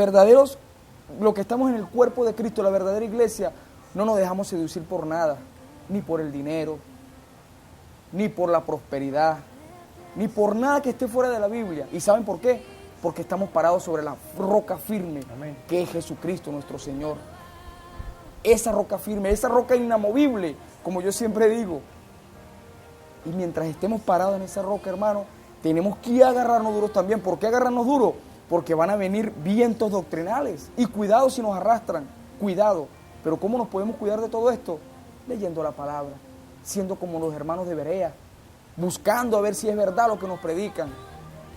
C: que estamos en el cuerpo de Cristo, la verdadera iglesia, no nos dejamos seducir por nada, ni por el dinero, ni por la prosperidad, ni por nada que esté fuera de la Biblia. ¿Y saben por qué? porque estamos parados sobre la roca firme,
D: Amén.
C: que es Jesucristo nuestro Señor. Esa roca firme, esa roca inamovible, como yo siempre digo. Y mientras estemos parados en esa roca, hermano, tenemos que agarrarnos duros también. ¿Por qué agarrarnos duros? Porque van a venir vientos doctrinales. Y cuidado si nos arrastran, cuidado. Pero ¿cómo nos podemos cuidar de todo esto? Leyendo la palabra, siendo como los hermanos de Berea, buscando a ver si es verdad lo que nos predican.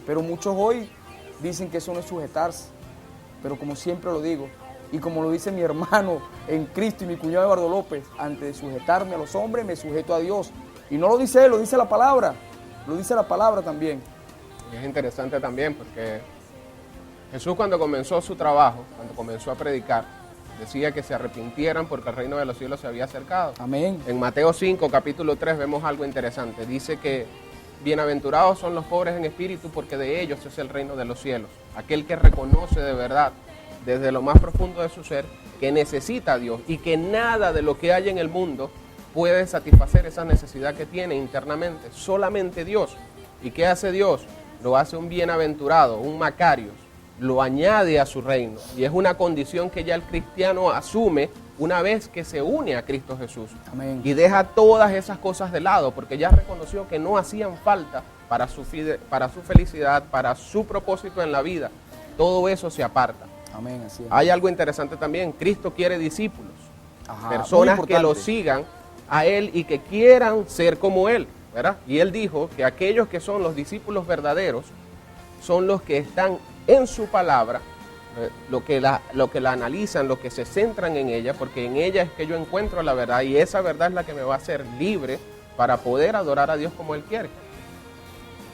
C: Pero muchos hoy dicen que eso no es sujetarse. Pero como siempre lo digo, y como lo dice mi hermano en Cristo y mi cuñado Eduardo López, antes de sujetarme a los hombres, me sujeto a Dios. Y no lo dice él, lo dice la palabra. Lo dice la palabra también.
E: Y es interesante también porque Jesús, cuando comenzó su trabajo, cuando comenzó a predicar, decía que se arrepintieran porque el reino de los cielos se había acercado.
C: Amén.
E: En Mateo 5, capítulo 3, vemos algo interesante. Dice que bienaventurados son los pobres en espíritu porque de ellos es el reino de los cielos. Aquel que reconoce de verdad, desde lo más profundo de su ser, que necesita a Dios y que nada de lo que hay en el mundo puede satisfacer esa necesidad que tiene internamente. Solamente Dios. ¿Y qué hace Dios? Lo hace un bienaventurado, un Macarios. Lo añade a su reino. Y es una condición que ya el cristiano asume una vez que se une a Cristo Jesús.
C: Amén.
E: Y deja todas esas cosas de lado, porque ya reconoció que no hacían falta para su felicidad, para su propósito en la vida. Todo eso se aparta.
C: Amén, así es.
E: Hay algo interesante también. Cristo quiere discípulos.
C: Ajá,
E: Personas
C: muy
E: que lo
C: importante.
E: sigan a Él y que quieran ser como Él, ¿verdad? Y Él dijo que aquellos que son los discípulos verdaderos son los que están en su palabra, lo que la analizan, lo que se centran en ella, porque en ella es que yo encuentro la verdad y esa verdad es la que me va a hacer libre para poder adorar a Dios como Él quiere.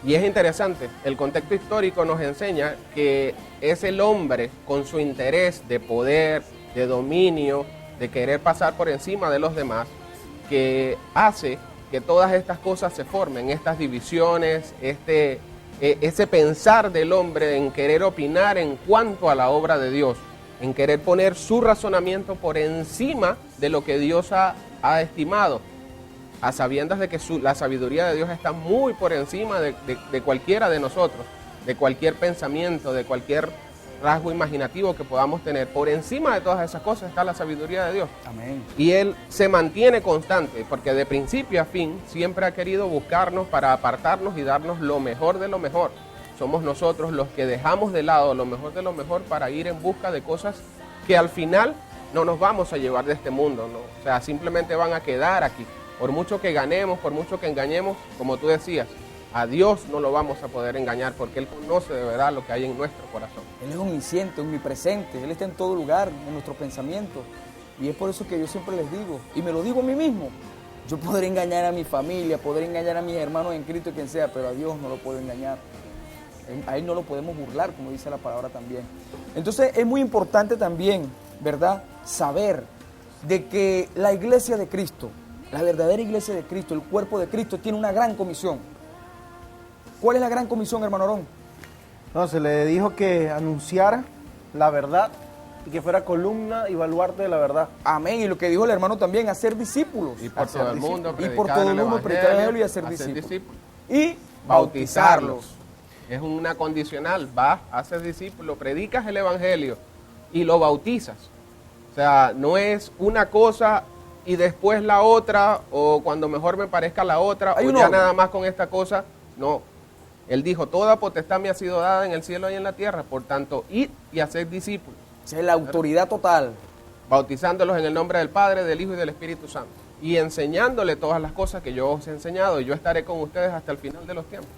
E: Y es interesante, el contexto histórico nos enseña que es el hombre con su interés de poder, de dominio, de querer pasar por encima de los demás, que hace que todas estas cosas se formen, estas divisiones, ese pensar del hombre en querer opinar en cuanto a la obra de Dios, en querer poner su razonamiento por encima de lo que Dios ha estimado, a sabiendas de que la sabiduría de Dios está muy por encima de cualquiera de nosotros, de cualquier pensamiento, de cualquier rasgo imaginativo que podamos tener. Por encima de todas esas cosas está la sabiduría de Dios.
C: Amén.
E: Y Él se mantiene constante, porque de principio a fin siempre ha querido buscarnos para apartarnos y darnos lo mejor de lo mejor. Somos nosotros los que dejamos de lado lo mejor de lo mejor para ir en busca de cosas que al final no nos vamos a llevar de este mundo, ¿no? O sea, simplemente van a quedar aquí. Por mucho que ganemos, por mucho que engañemos, como tú decías, a Dios no lo vamos a poder engañar porque Él conoce de verdad lo que hay en nuestro corazón.
C: Él es omnisciente, omnipresente, Él está en todo lugar, en nuestros pensamientos. Y es por eso que yo siempre les digo, y me lo digo a mí mismo, yo podré engañar a mi familia, podré engañar a mis hermanos en Cristo, quien sea, pero a Dios no lo puedo engañar. A Él no lo podemos burlar, como dice la palabra también. Entonces es muy importante también, ¿verdad?, saber de que la iglesia de Cristo, la verdadera iglesia de Cristo, el cuerpo de Cristo, tiene una gran comisión. ¿Cuál es la gran comisión, hermano Aarón?
D: No, se le dijo que anunciara la verdad y que fuera columna y baluarte de la verdad.
C: Amén. Y lo que dijo el hermano también, hacer discípulos.
E: Y por
D: Hacer
E: todo el mundo,
C: Y por todo el mundo predicar el evangelio y hacer discípulos. Y bautizarlos.
E: Es una condicional. Vas, haces discípulos, predicas el evangelio y lo bautizas. O sea, no es una cosa y después la otra, o cuando mejor me parezca la otra,
C: Hay
E: o
C: un
E: ya
C: orden.
E: nada más con esta cosa. No. Él dijo, toda potestad me ha sido dada en el cielo y en la tierra, por tanto, id y haced discípulos,
C: Esa es la autoridad total.
E: bautizándolos en el nombre del Padre, del Hijo y del Espíritu Santo, y enseñándole todas las cosas que yo os he enseñado, y yo estaré con ustedes hasta el final de los tiempos.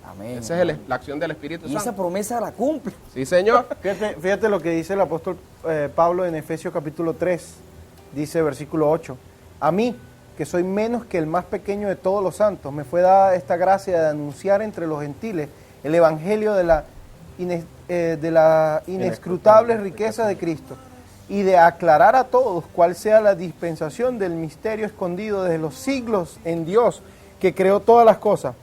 C: Amén.
E: Esa es la acción del Espíritu
C: Y esa
E: Santo.
C: promesa la cumple.
E: Sí, Señor.
D: Fíjate lo que dice el apóstol Pablo en Efesios capítulo 3, dice versículo 8. A mí, que soy menos que el más pequeño de todos los santos, me fue dada esta gracia de anunciar entre los gentiles el evangelio de la inescrutable riqueza de Cristo y de aclarar a todos cuál sea la dispensación del misterio escondido desde los siglos en Dios, que creó todas las cosas,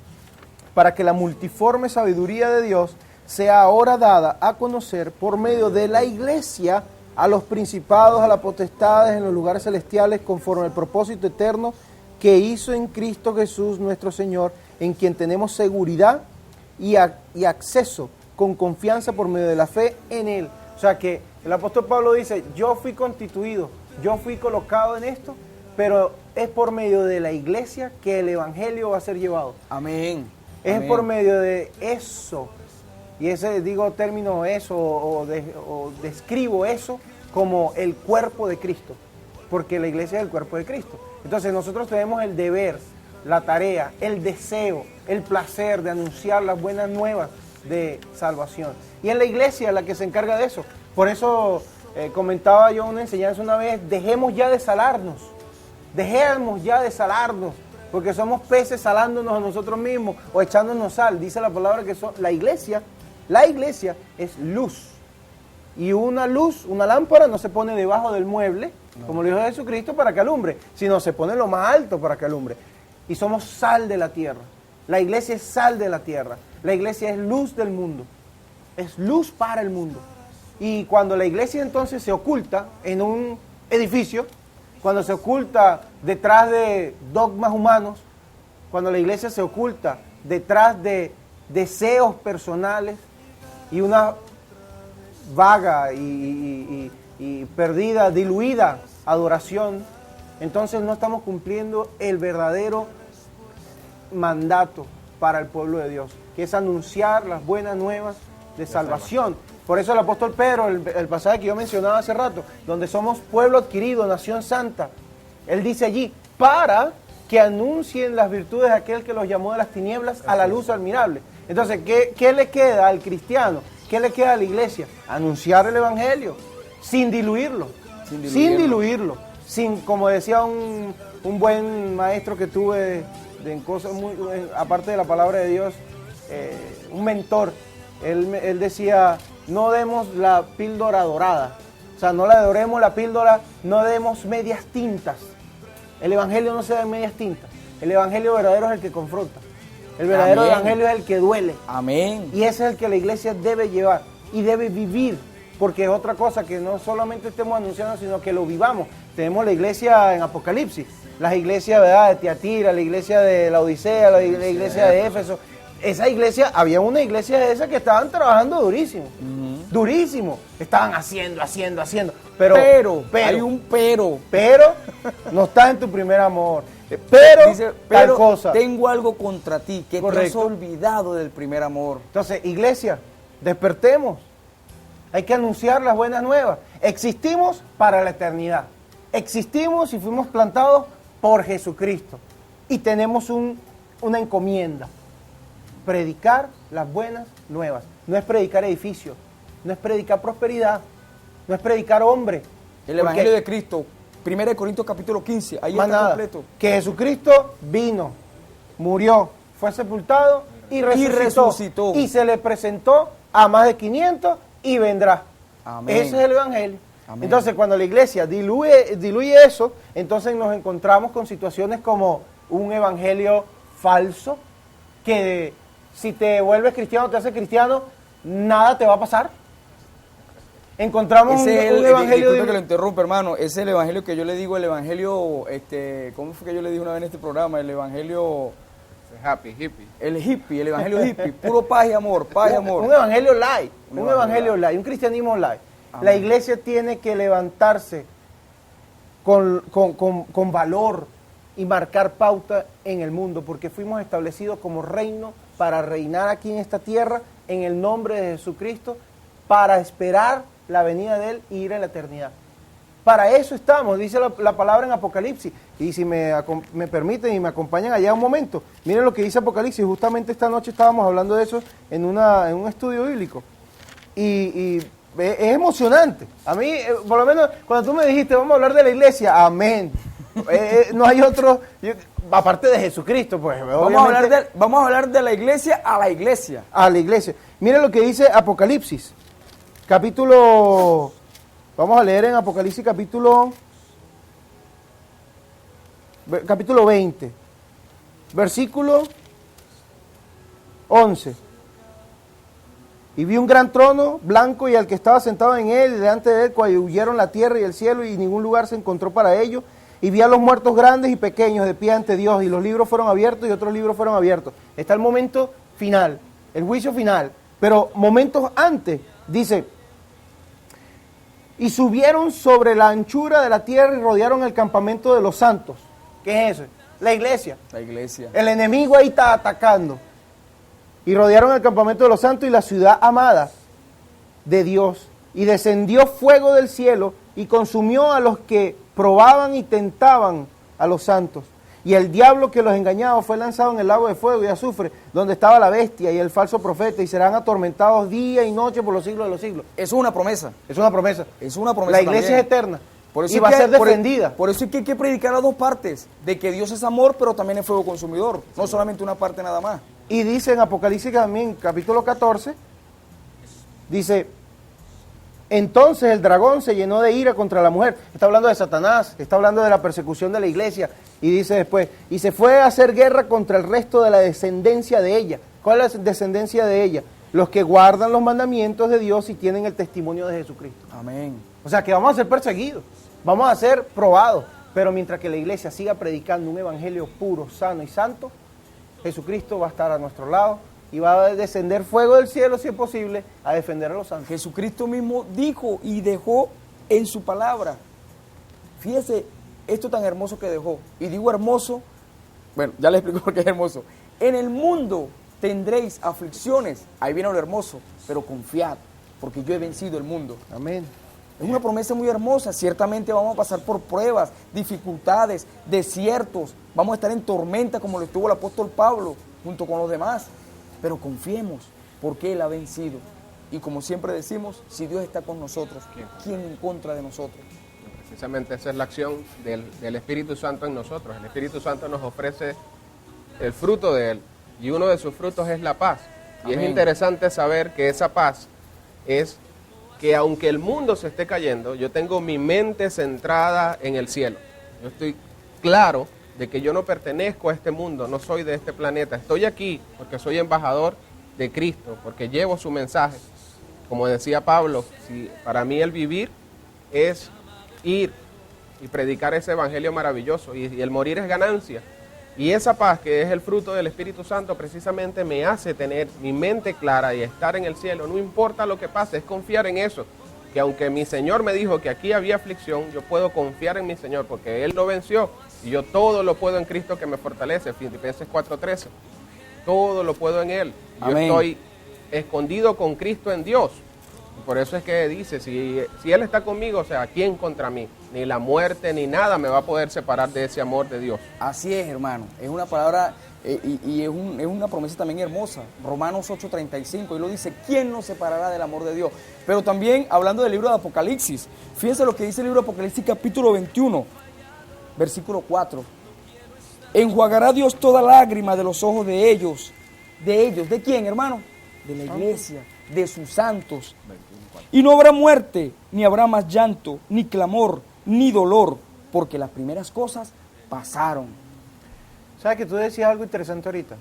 D: para que la multiforme sabiduría de Dios sea ahora dada a conocer por medio de la iglesia a los principados, a las potestades en los lugares celestiales, conforme al propósito eterno que hizo en Cristo Jesús nuestro Señor, en quien tenemos seguridad y acceso con confianza por medio de la fe en Él. O sea que el apóstol Pablo dice, yo fui constituido, yo fui colocado en esto, pero es por medio de la iglesia que el evangelio va a ser llevado.
C: Amén.
D: Es
C: Amén.
D: por medio de eso, y ese digo término eso, o describo eso como el cuerpo de Cristo, porque la iglesia es el cuerpo de Cristo. Entonces nosotros tenemos el deber, la tarea, el deseo, el placer de anunciar las buenas nuevas de salvación. Y en la iglesia es la que se encarga de eso. Por eso comentaba yo una enseñanza una vez, dejemos ya de salarnos, porque somos peces salándonos a nosotros mismos o echándonos sal. Dice la palabra que la iglesia es luz. Y una luz, una lámpara no se pone debajo del mueble, como lo dijo Jesucristo, para que alumbre, sino se pone lo más alto para que alumbre. Y somos sal de la tierra. La iglesia es sal de la tierra. La iglesia es luz del mundo. Es luz para el mundo. Y cuando la iglesia entonces se oculta en un edificio, cuando se oculta detrás de dogmas humanos, cuando la iglesia se oculta detrás de deseos personales y una vaga y perdida, diluida adoración, entonces no estamos cumpliendo el verdadero mandato para el pueblo de Dios, que es anunciar las buenas nuevas de salvación. Por eso el apóstol Pedro, el pasaje que yo mencionaba hace rato, donde somos pueblo adquirido, nación santa, él dice allí, para que anuncien las virtudes de aquel que los llamó de las tinieblas a la luz admirable. Entonces, ¿qué le queda al cristiano? ¿Qué le queda a la iglesia? Anunciar el evangelio, sin diluirlo. Sin, como decía un buen maestro que tuve en cosas aparte de la palabra de Dios, un mentor, él decía, no demos la píldora dorada, o sea, no la doremos la píldora, no demos medias tintas. El evangelio no se da en medias tintas, el evangelio verdadero es el que confronta, el verdadero
C: Amén.
D: evangelio es el que duele.
C: Amén.
D: Y ese es el que la iglesia debe llevar y debe vivir, porque es otra cosa que no solamente estemos anunciando, sino que lo vivamos. Tenemos la iglesia en Apocalipsis, las iglesias, ¿verdad?, de Tiatira, la iglesia de la Odisea, la iglesia de Éfeso. Esa iglesia, había una iglesia de esas que estaban trabajando durísimo, durísimo. Estaban haciendo. Pero
C: Hay un pero.
D: Pero no está en tu primer amor. Pero,
C: Dice,
D: tal
C: pero
D: cosa.
C: tengo algo contra ti, que te has
D: Correcto.
C: olvidado del primer amor.
D: Entonces, iglesia, despertemos. Hay que anunciar las buenas nuevas. Existimos para la eternidad. Existimos y fuimos plantados por Jesucristo. Y tenemos una encomienda. Predicar las buenas nuevas. No es predicar edificios. No es predicar prosperidad. No es predicar hombre.
C: El Evangelio de Cristo, 1 Corintios capítulo 15, ahí
D: Más
C: está
D: nada,
C: completo.
D: que Jesucristo vino, murió, fue sepultado y resucitó. Y se le presentó a más de 500 y vendrá.
C: Amén.
D: Ese es el Evangelio.
C: Amén.
D: Entonces, cuando la iglesia diluye eso, entonces nos encontramos con situaciones como un evangelio falso, que si te vuelves cristiano, te haces cristiano, nada te va a pasar. Encontramos
C: Ese es
D: un evangelio
C: disculpe que lo interrumpa, hermano. Ese es el evangelio que yo le digo, el evangelio, ¿cómo fue que yo le dije una vez en este programa? El evangelio,
E: Happy, hippie.
C: el hippie, el evangelio hippie, puro paz y amor, paz y amor.
D: Un evangelio light,
C: Un
D: un
C: evangelio
D: evangelio light, un cristianismo light.
C: Amén.
D: La iglesia tiene que levantarse con valor y marcar pauta en el mundo, porque fuimos establecidos como reino para reinar aquí en esta tierra en el nombre de Jesucristo, para esperar la venida de Él y ir a la eternidad. Para eso estamos, dice la palabra en Apocalipsis. Y si me permiten y me acompañan allá un momento, miren lo que dice Apocalipsis. Justamente esta noche estábamos hablando de eso en un estudio bíblico. Y es emocionante. A mí, por lo menos, cuando tú me dijiste, vamos a hablar de la iglesia, amén. No hay otro, aparte de Jesucristo, pues.
C: Vamos a hablar de la iglesia a la iglesia.
D: A la iglesia. Miren lo que dice Apocalipsis, capítulo... Vamos a leer en Apocalipsis capítulo 20, versículo 11. Y vi un gran trono blanco y al que estaba sentado en él, y delante de él huyeron la tierra y el cielo, y ningún lugar se encontró para ellos. Y vi a los muertos grandes y pequeños de pie ante Dios, y los libros fueron abiertos y otros libros fueron abiertos. Está el momento final, el juicio final. Pero momentos antes, dice, y subieron sobre la anchura de la tierra y rodearon el campamento de los santos. ¿Qué es eso? La iglesia.
C: La iglesia.
D: El enemigo ahí está atacando. Y rodearon el campamento de los santos y la ciudad amada de Dios. Y descendió fuego del cielo y consumió a los que probaban y tentaban a los santos. Y el diablo que los engañaba fue lanzado en el lago de fuego y azufre, donde estaba la bestia y el falso profeta, y serán atormentados día y noche por los siglos de los siglos.
C: Eso es una promesa.
D: Es una promesa.
C: Es una promesa.
D: La iglesia
C: también.
D: es eterna.
C: Por eso
D: Y
C: es
D: va a
C: que-
D: ser defendida.
C: Por eso es que hay que predicar las dos partes, de que Dios es amor, pero también es fuego consumidor, no solamente una parte nada más.
D: Y dice en Apocalipsis también, capítulo 14, dice, entonces el dragón se llenó de ira contra la mujer. Está hablando de Satanás, está hablando de la persecución de la iglesia. Y dice después, y se fue a hacer guerra contra el resto de la descendencia de ella. ¿Cuál es la descendencia de ella? Los que guardan los mandamientos de Dios y tienen el testimonio de Jesucristo.
C: Amén.
D: O sea que vamos a ser perseguidos, vamos a ser probados. Pero mientras que la iglesia siga predicando un evangelio puro, sano y santo, Jesucristo va a estar a nuestro lado y va a descender fuego del cielo, si es posible, a defender a los santos.
C: Jesucristo mismo dijo y dejó en su palabra. Fíjese esto tan hermoso que dejó. Y digo hermoso, bueno, ya le explico por qué es hermoso. En el mundo tendréis aflicciones. Ahí viene lo hermoso, pero confiad, porque yo he vencido el mundo.
D: Amén.
C: Es una promesa muy hermosa. Ciertamente vamos a pasar por pruebas, dificultades, desiertos. Vamos a estar en tormenta como lo estuvo el apóstol Pablo junto con los demás. Pero confiemos porque Él ha vencido. Y como siempre decimos, si Dios está con nosotros, ¿quién en contra de nosotros?
E: Precisamente esa es la acción del Espíritu Santo en nosotros. El Espíritu Santo nos ofrece el fruto de Él y uno de sus frutos es la paz. Y
C: Amén.
E: es interesante saber que esa paz es que aunque el mundo se esté cayendo, yo tengo mi mente centrada en el cielo. Yo estoy claro de que yo no pertenezco a este mundo, no soy de este planeta. Estoy aquí porque soy embajador de Cristo, porque llevo su mensaje. Como decía Pablo, si para mí el vivir es ir y predicar ese evangelio maravilloso y el morir es ganancia. Y esa paz que es el fruto del Espíritu Santo precisamente me hace tener mi mente clara y estar en el cielo. No importa lo que pase, es confiar en eso. Que aunque mi Señor me dijo que aquí había aflicción, yo puedo confiar en mi Señor porque Él lo venció. Y yo todo lo puedo en Cristo que me fortalece. Filipenses 4:13. Todo lo puedo en Él. Yo
C: Amén.
E: estoy escondido con Cristo en Dios. Y por eso es que dice, si Él está conmigo, o sea, ¿quién contra mí? Ni la muerte ni nada me va a poder separar de ese amor de Dios.
C: Así es, hermano. Es una palabra y es una promesa también hermosa. Romanos 8:35, y lo dice, ¿quién nos separará del amor de Dios? Pero también, hablando del libro de Apocalipsis, fíjense lo que dice el libro de Apocalipsis capítulo 21, versículo 4. Enjuagará Dios toda lágrima de los ojos de ellos. ¿De quién, hermano? De la iglesia, de sus santos. Y no habrá muerte, ni habrá más llanto, ni clamor, ni dolor, porque las primeras cosas pasaron.
D: ¿Sabes que tú decías algo interesante ahorita?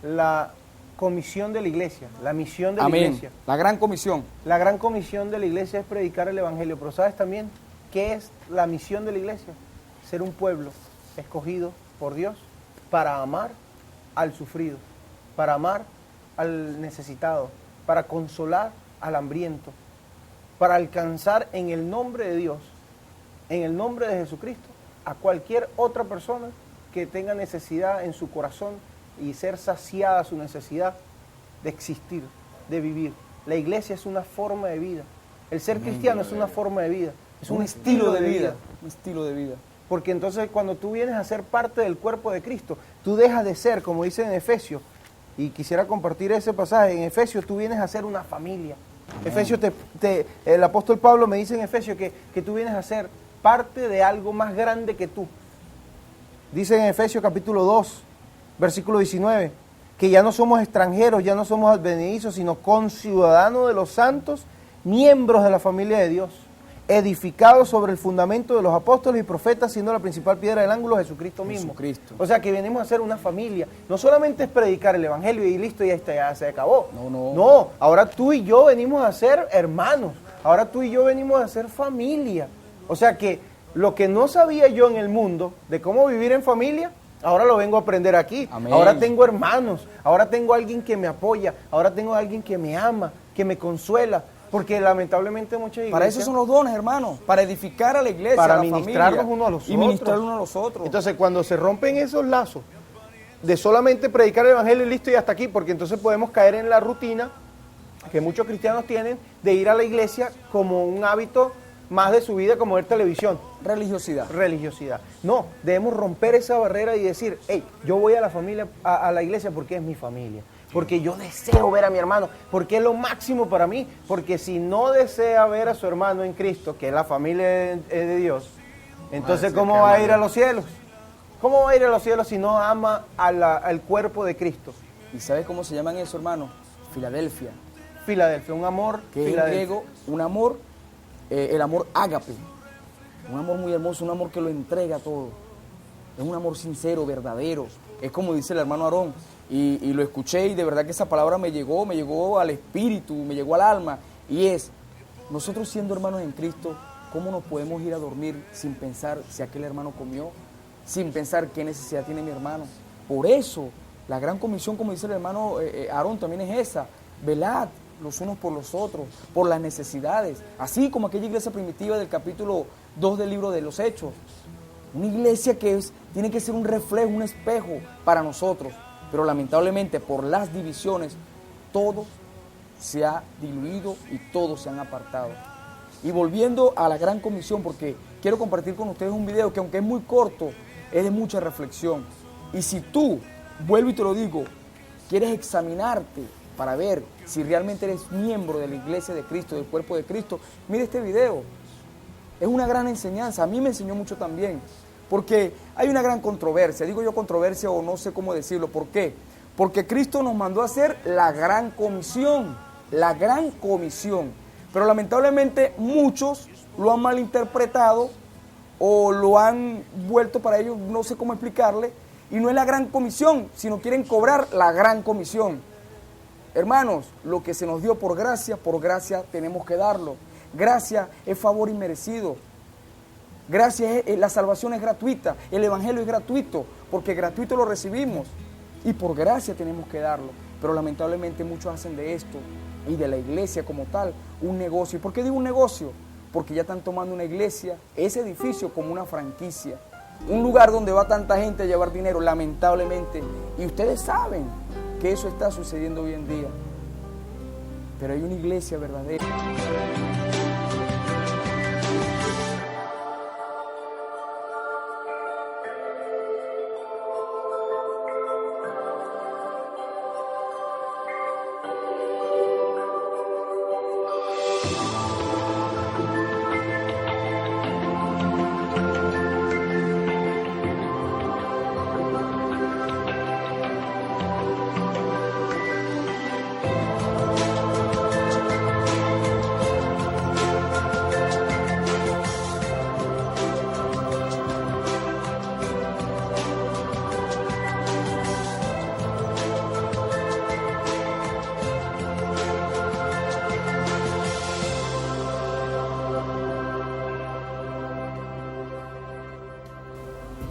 D: La comisión de la iglesia, la misión de la
C: Amén.
D: iglesia.
C: La gran comisión.
D: La gran comisión de la iglesia es predicar el evangelio, pero ¿sabes también qué es la misión de la iglesia? Ser un pueblo escogido por Dios para amar al sufrido, para amar al necesitado, para consolar al hambriento, para alcanzar en el nombre de Dios, en el nombre de Jesucristo, a cualquier otra persona que tenga necesidad en su corazón y ser saciada su necesidad de existir, de vivir. La iglesia es una forma de vida. El ser cristiano es una forma de vida, es un estilo de vida.
C: Un estilo de vida.
D: Porque entonces cuando tú vienes a ser parte del cuerpo de Cristo, tú dejas de ser, como dice en Efesios, y quisiera compartir ese pasaje, en Efesios tú vienes a ser una familia. Efesios, el apóstol Pablo me dice en Efesios que tú vienes a ser parte de algo más grande que tú. Dice en Efesios capítulo 2, versículo 19, que ya no somos extranjeros, ya no somos advenedizos, sino conciudadanos de los santos, miembros de la familia de Dios, edificados sobre el fundamento de los apóstoles y profetas, siendo la principal piedra del ángulo Jesucristo mismo.
C: Jesucristo.
D: O sea que venimos a ser una familia. No solamente es predicar el evangelio y listo, ya se acabó. No, ahora tú y yo venimos a ser hermanos. Ahora tú y yo venimos a ser familia. O sea que lo que no sabía yo en el mundo de cómo vivir en familia, Ahora lo vengo a aprender aquí.
C: Amén.
D: Ahora tengo hermanos, ahora tengo alguien que me apoya, ahora tengo alguien que me ama, que me consuela. Porque lamentablemente muchas iglesias...
C: Para eso son los dones, hermanos, para edificar a la iglesia,
D: para
C: a la
D: ministrarnos
C: familia,
D: unos a los
C: y
D: otros.
C: ministrar unos a los otros.
D: Entonces, cuando se rompen esos lazos de solamente predicar el evangelio y listo y hasta aquí, porque entonces podemos caer en la rutina que muchos cristianos tienen de ir a la iglesia como un hábito más de su vida, como ver televisión. Religiosidad. No, debemos romper esa barrera y decir, hey, yo voy a la familia, a la iglesia porque es mi familia. Porque yo deseo ver a mi hermano, porque es lo máximo para mí. Porque si no desea ver a su hermano en Cristo, que es la familia de Dios, entonces ¿cómo va a ir a los cielos? ¿Cómo va a ir a los cielos si no ama al cuerpo de Cristo?
C: ¿Y sabes cómo se llaman eso, hermano? Filadelfia.
D: Filadelfia, un amor.
C: Que es en griego un amor, el amor ágape. Un amor muy hermoso, un amor que lo entrega todo. Es un amor sincero, verdadero. Es como dice el hermano Aarón. Y lo escuché y de verdad que esa palabra me llegó al espíritu, me llegó al alma. Y es, nosotros siendo hermanos en Cristo, ¿cómo nos podemos ir a dormir sin pensar si aquel hermano comió? Sin pensar qué necesidad tiene mi hermano. Por eso, la gran comisión, como dice el hermano Aarón, también es esa. Velad los unos por los otros, por las necesidades. Así como aquella iglesia primitiva del capítulo 2 del libro de los Hechos. Una iglesia que tiene que ser un reflejo, un espejo para nosotros. Pero lamentablemente por las divisiones todo se ha diluido y todos se han apartado. Y volviendo a la gran comisión, porque quiero compartir con ustedes un video que aunque es muy corto, es de mucha reflexión. Y si tú, vuelvo y te lo digo, quieres examinarte para ver si realmente eres miembro de la iglesia de Cristo, del cuerpo de Cristo, mira este video. Es una gran enseñanza, a mí me enseñó mucho también. Porque hay una gran controversia, digo yo controversia o no sé cómo decirlo. ¿Por qué? Porque Cristo nos mandó a hacer la gran comisión. Pero lamentablemente muchos lo han malinterpretado o lo han vuelto para ellos, no sé cómo explicarle, y no es la gran comisión, sino quieren cobrar la gran comisión. Hermanos, lo que se nos dio por gracia tenemos que darlo. Gracia es favor inmerecido. Gracias, la salvación es gratuita, el evangelio es gratuito, porque gratuito lo recibimos y por gracia tenemos que darlo. Pero lamentablemente muchos hacen de esto y de la iglesia como tal un negocio. ¿Y por qué digo un negocio? Porque ya están tomando una iglesia, ese edificio, como una franquicia, un lugar donde va tanta gente a llevar dinero, lamentablemente. Y ustedes saben que eso está sucediendo hoy en día. Pero hay una iglesia verdadera.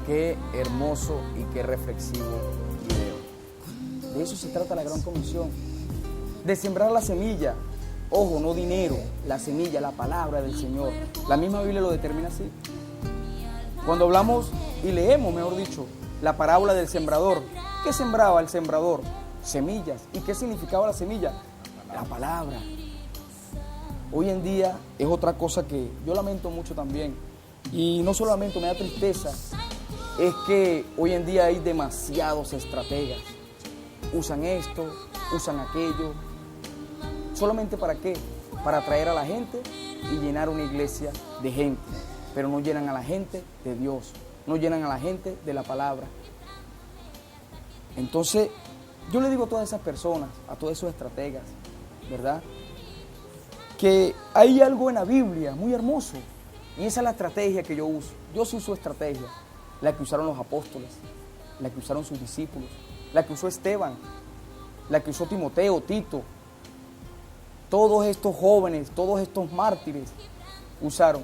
C: Qué hermoso y qué reflexivo video. De eso se trata la gran comisión. De sembrar la semilla. Ojo, no dinero, la semilla, la palabra del Señor. La misma Biblia lo determina así. Cuando hablamos y leemos, mejor dicho, la parábola del sembrador. ¿Qué sembraba el sembrador? Semillas. ¿Y qué significaba la semilla? La palabra. Hoy en día es otra cosa que yo lamento mucho también. Y no solo lamento, me da tristeza. Es que hoy en día hay demasiados estrategas. Usan esto, usan aquello. ¿Solamente para qué? Para atraer a la gente y llenar una iglesia de gente. Pero no llenan a la gente de Dios. No llenan a la gente de la palabra. Entonces, yo le digo a todas esas personas, a todos esos estrategas, ¿verdad? Que hay algo en la Biblia muy hermoso. Y esa es la estrategia que yo uso. Yo sí uso estrategia. La que usaron los apóstoles, la que usaron sus discípulos, la que usó Esteban, la que usó Timoteo, Tito. Todos estos jóvenes, todos estos mártires usaron.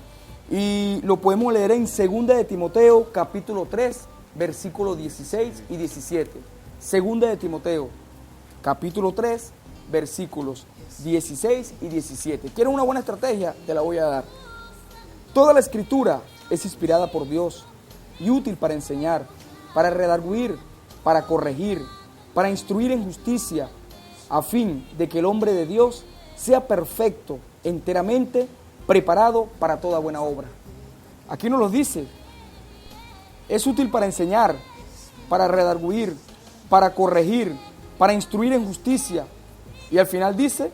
C: Y lo podemos leer en 2 de Timoteo, capítulo 3, versículos 16 y 17. Segunda de Timoteo, capítulo 3, versículos 16 y 17. ¿Quieres una buena estrategia? Te la voy a dar. Toda la escritura es inspirada por Dios y útil para enseñar, para redarguir, para corregir, para instruir en justicia, a fin de que el hombre de Dios sea perfecto, enteramente preparado para toda buena obra. Aquí nos lo dice. Es útil para enseñar, para redarguir, para corregir, para instruir en justicia. Y al final dice,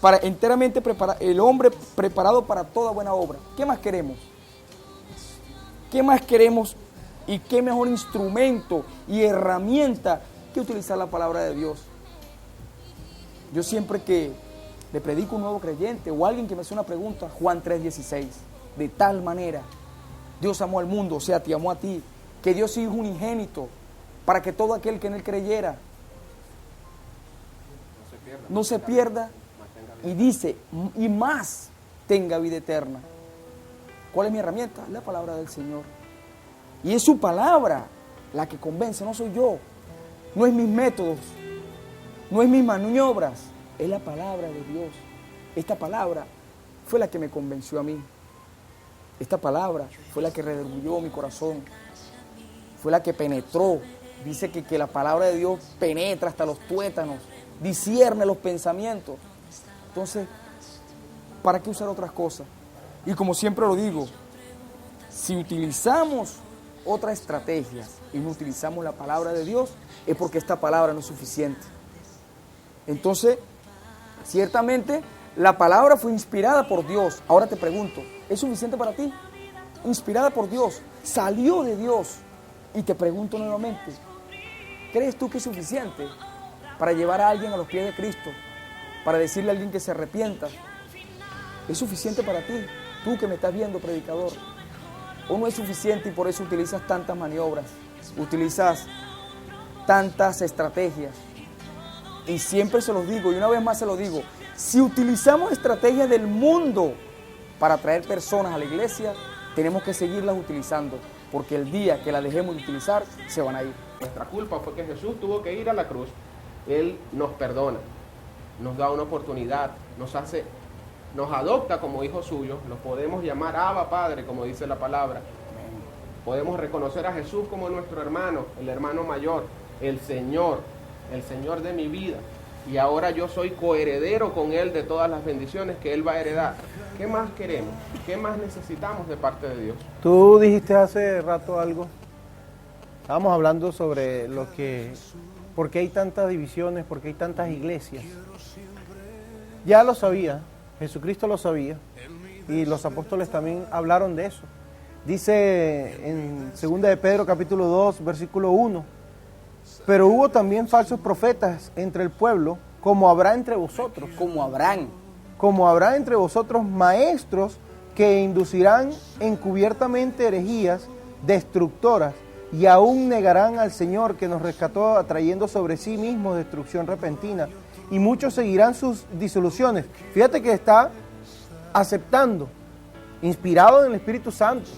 C: para enteramente preparar, el hombre preparado para toda buena obra. ¿Qué más queremos? ¿Qué más queremos? Y qué mejor instrumento y herramienta que utilizar la palabra de Dios. Yo siempre que le predico a un nuevo creyente o a alguien que me hace una pregunta, Juan 3:16, de tal manera Dios amó al mundo, o sea, te amó a ti, que dio su Hijo unigénito para que todo aquel que en Él creyera no se pierda y dice, y más tenga vida eterna. ¿Cuál es mi herramienta? La palabra del Señor. Y es su palabra la que convence, no soy yo, no es mis métodos, no es mis maniobras, es la palabra de Dios. Esta palabra fue la que me convenció a mí. Esta palabra fue la que redarguyó mi corazón, fue la que penetró. Dice que la palabra de Dios penetra hasta los tuétanos, discierne los pensamientos. Entonces, ¿para qué usar otras cosas? Y como siempre lo digo, si utilizamos otras estrategias y no utilizamos la palabra de Dios, es porque esta palabra no es suficiente. Entonces, ciertamente, la palabra fue inspirada por Dios. Ahora te pregunto, ¿es suficiente para ti? Inspirada por Dios, salió de Dios. Y te pregunto nuevamente, ¿crees tú que es suficiente para llevar a alguien a los pies de Cristo? Para decirle a alguien que se arrepienta. ¿Es suficiente para ti? Tú que me estás viendo, predicador. ¿O no es suficiente y por eso utilizas tantas maniobras? Utilizas tantas estrategias. Y siempre se los digo, y una vez más se lo digo, si utilizamos estrategias del mundo para atraer personas a la iglesia, tenemos que seguirlas utilizando, porque el día que las dejemos de utilizar, se van a ir.
E: Nuestra culpa fue que Jesús tuvo que ir a la cruz. Él nos perdona, nos da una oportunidad, nos adopta como hijos suyos, nos podemos llamar Abba Padre, como dice la palabra. Podemos reconocer a Jesús como nuestro hermano, el hermano mayor, el Señor de mi vida. Y ahora yo soy coheredero con Él de todas las bendiciones que Él va a heredar. ¿Qué más queremos? ¿Qué más necesitamos de parte de Dios?
D: Tú dijiste hace rato algo. Estábamos hablando sobre por qué hay tantas divisiones, por qué hay tantas iglesias. Ya lo sabía, Jesucristo lo sabía, y los apóstoles también hablaron de eso. Dice en 2 de Pedro capítulo 2, versículo 1, pero hubo también falsos profetas entre el pueblo, como habrá entre vosotros.
C: Como habrán.
D: Como habrá entre vosotros maestros que inducirán encubiertamente herejías destructoras, y aún negarán al Señor que nos rescató, atrayendo sobre sí mismos destrucción repentina. Y muchos seguirán sus disoluciones. Fíjate que está aceptando, inspirado en el Espíritu Santo,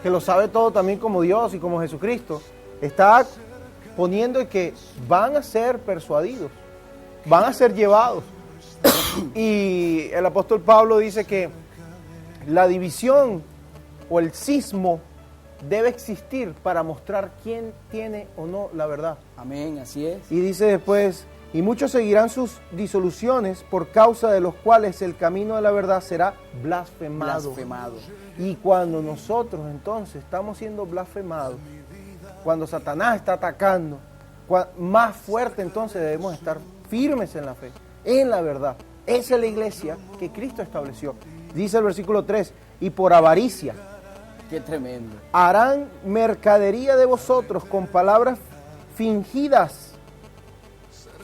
D: que lo sabe todo también como Dios y como Jesucristo. Está poniendo que van a ser persuadidos, van a ser llevados. Y el apóstol Pablo dice que la división o el cismo debe existir para mostrar quién tiene o no la verdad.
C: Amén, así es.
D: Y dice después, y muchos seguirán sus disoluciones, por causa de los cuales el camino de la verdad será blasfemado.
C: Blasfemado.
D: Y cuando nosotros entonces estamos siendo blasfemados, cuando Satanás está atacando, más fuerte entonces debemos estar firmes en la fe, en la verdad. Esa es la iglesia que Cristo estableció. Dice el versículo 3, y por avaricia,
C: Qué tremendo.
D: harán mercadería de vosotros con palabras fingidas.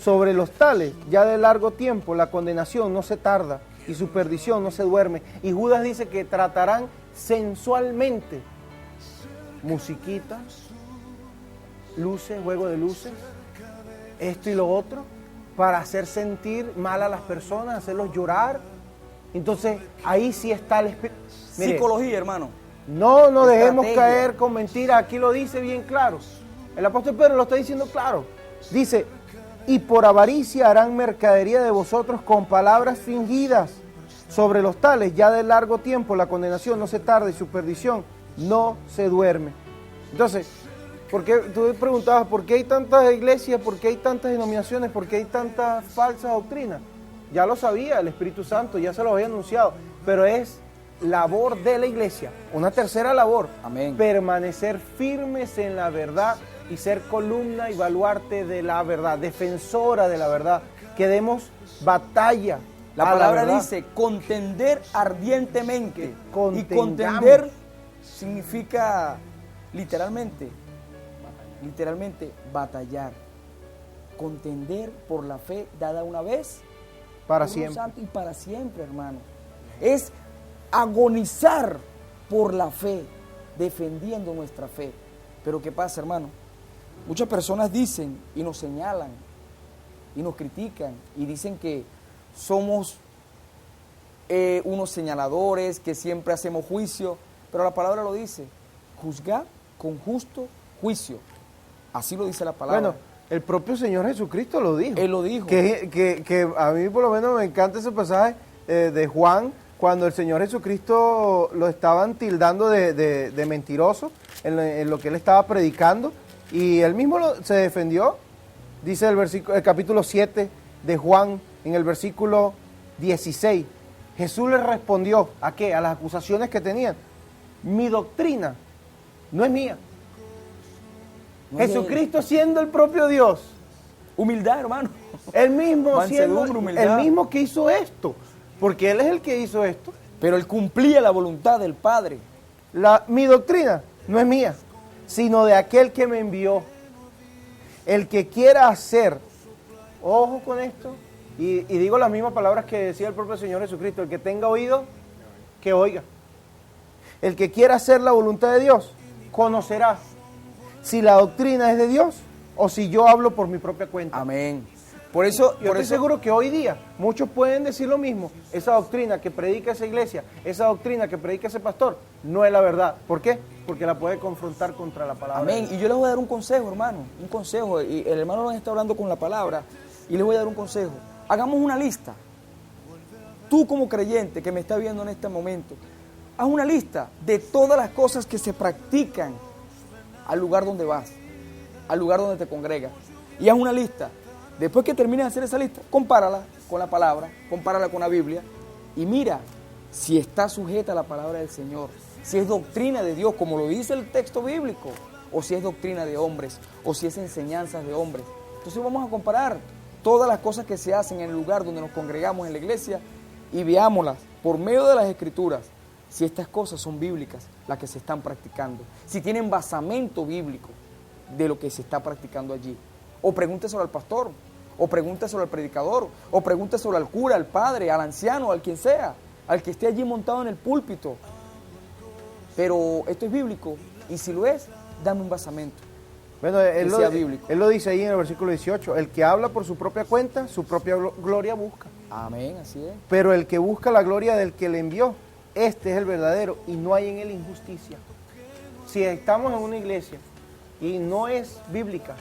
D: Sobre los tales, ya de largo tiempo, la condenación no se tarda y su perdición no se duerme. Y Judas dice que tratarán sensualmente. Musiquita, luces, juego de luces, esto y lo otro, para hacer sentir mal a las personas, hacerlos llorar. Entonces, ahí sí está el espíritu.
C: Psicología, hermano.
D: No nos dejemos
C: estrategia.
D: caer con mentiras. Aquí lo dice bien claro. El apóstol Pedro lo está diciendo claro. Dice, y por avaricia harán mercadería de vosotros con palabras fingidas. Sobre los tales, ya de largo tiempo, la condenación no se tarda y su perdición no se duerme. Entonces, ¿por qué? Tú preguntabas, ¿por qué hay tantas iglesias? ¿Por qué hay tantas denominaciones? ¿Por qué hay tantas falsas doctrinas? Ya lo sabía el Espíritu Santo, ya se lo había anunciado, pero es labor de la iglesia, una tercera labor,
C: Amén.
D: permanecer firmes en la verdad y ser columna y baluarte de la verdad, defensora de la verdad, que demos batalla.
C: La
D: a
C: palabra
D: verdad.
C: dice contender ardientemente.
D: Que contengamos.
C: Y contender significa literalmente batallar. Contender por la fe dada una vez
D: Para
C: por un
D: siempre.
C: santo y para siempre, hermano. Es agonizar por la fe, defendiendo nuestra fe. Pero ¿qué pasa, hermano? Muchas personas dicen y nos señalan y nos critican y dicen que somos unos señaladores, que siempre hacemos juicio, pero la palabra lo dice, juzgar con justo juicio. Así lo dice la palabra.
D: Bueno, el propio Señor Jesucristo lo dijo.
C: Él lo dijo.
D: Que a mí por lo menos me encanta ese pasaje de Juan, cuando el Señor Jesucristo lo estaban tildando de mentiroso en lo que él estaba predicando, y él mismo se defendió. Dice el capítulo 7 de Juan, en el versículo 16, Jesús le respondió, ¿a qué? A las acusaciones que tenían. Mi doctrina no es mía.
C: No es de
D: Jesucristo siendo el propio Dios,
C: humildad, hermano.
D: el mismo siendo,
C: Mansedumbre, humildad.
D: el mismo que hizo esto, porque Él es el que hizo esto.
C: Pero él cumplía la voluntad del Padre.
D: Mi doctrina no es mía, sino de aquel que me envió. El que quiera hacer, ojo con esto, y digo las mismas palabras que decía el propio Señor Jesucristo, el que tenga oído, que oiga. El que quiera hacer la voluntad de Dios, conocerá si la doctrina es de Dios o si yo hablo por mi propia cuenta.
C: Amén. Por eso,
D: Yo estoy seguro que hoy día muchos pueden decir lo mismo. Esa doctrina que predica esa iglesia, esa doctrina que predica ese pastor, no es la verdad. ¿Por qué? Porque la puede confrontar contra la palabra.
C: amén. Y yo les voy a dar un consejo, hermano. Un consejo. Y el hermano nos está hablando con la palabra. Y les voy a dar un consejo. Hagamos una lista. Tú como creyente que me está viendo en este momento, haz una lista de todas las cosas que se practican al lugar donde vas, al lugar donde te congregas. Y haz una lista. Después que termines de hacer esa lista, compárala con la palabra, compárala con la Biblia y mira si está sujeta a la palabra del Señor, si es doctrina de Dios, como lo dice el texto bíblico, o si es doctrina de hombres, o si es enseñanzas de hombres. Entonces vamos a comparar todas las cosas que se hacen en el lugar donde nos congregamos en la iglesia y veámoslas por medio de las Escrituras, si estas cosas son bíblicas, las que se están practicando, si tienen basamento bíblico de lo que se está practicando allí. O pregúnteselo al pastor, o pregúnteselo al predicador, o pregúnteselo al cura, al padre, al anciano, al quien sea, al que esté allí montado en el púlpito. Pero esto es bíblico, y si lo es, dame un basamento.
D: Bueno, él
C: sea bíblico.
D: lo dice ahí en el versículo 18, el que habla por su propia cuenta, su propia gloria busca.
C: Amén, así es.
D: Pero el que busca la gloria del que le envió, este es el verdadero y no hay en él injusticia. Si estamos en una iglesia y no es bíblica,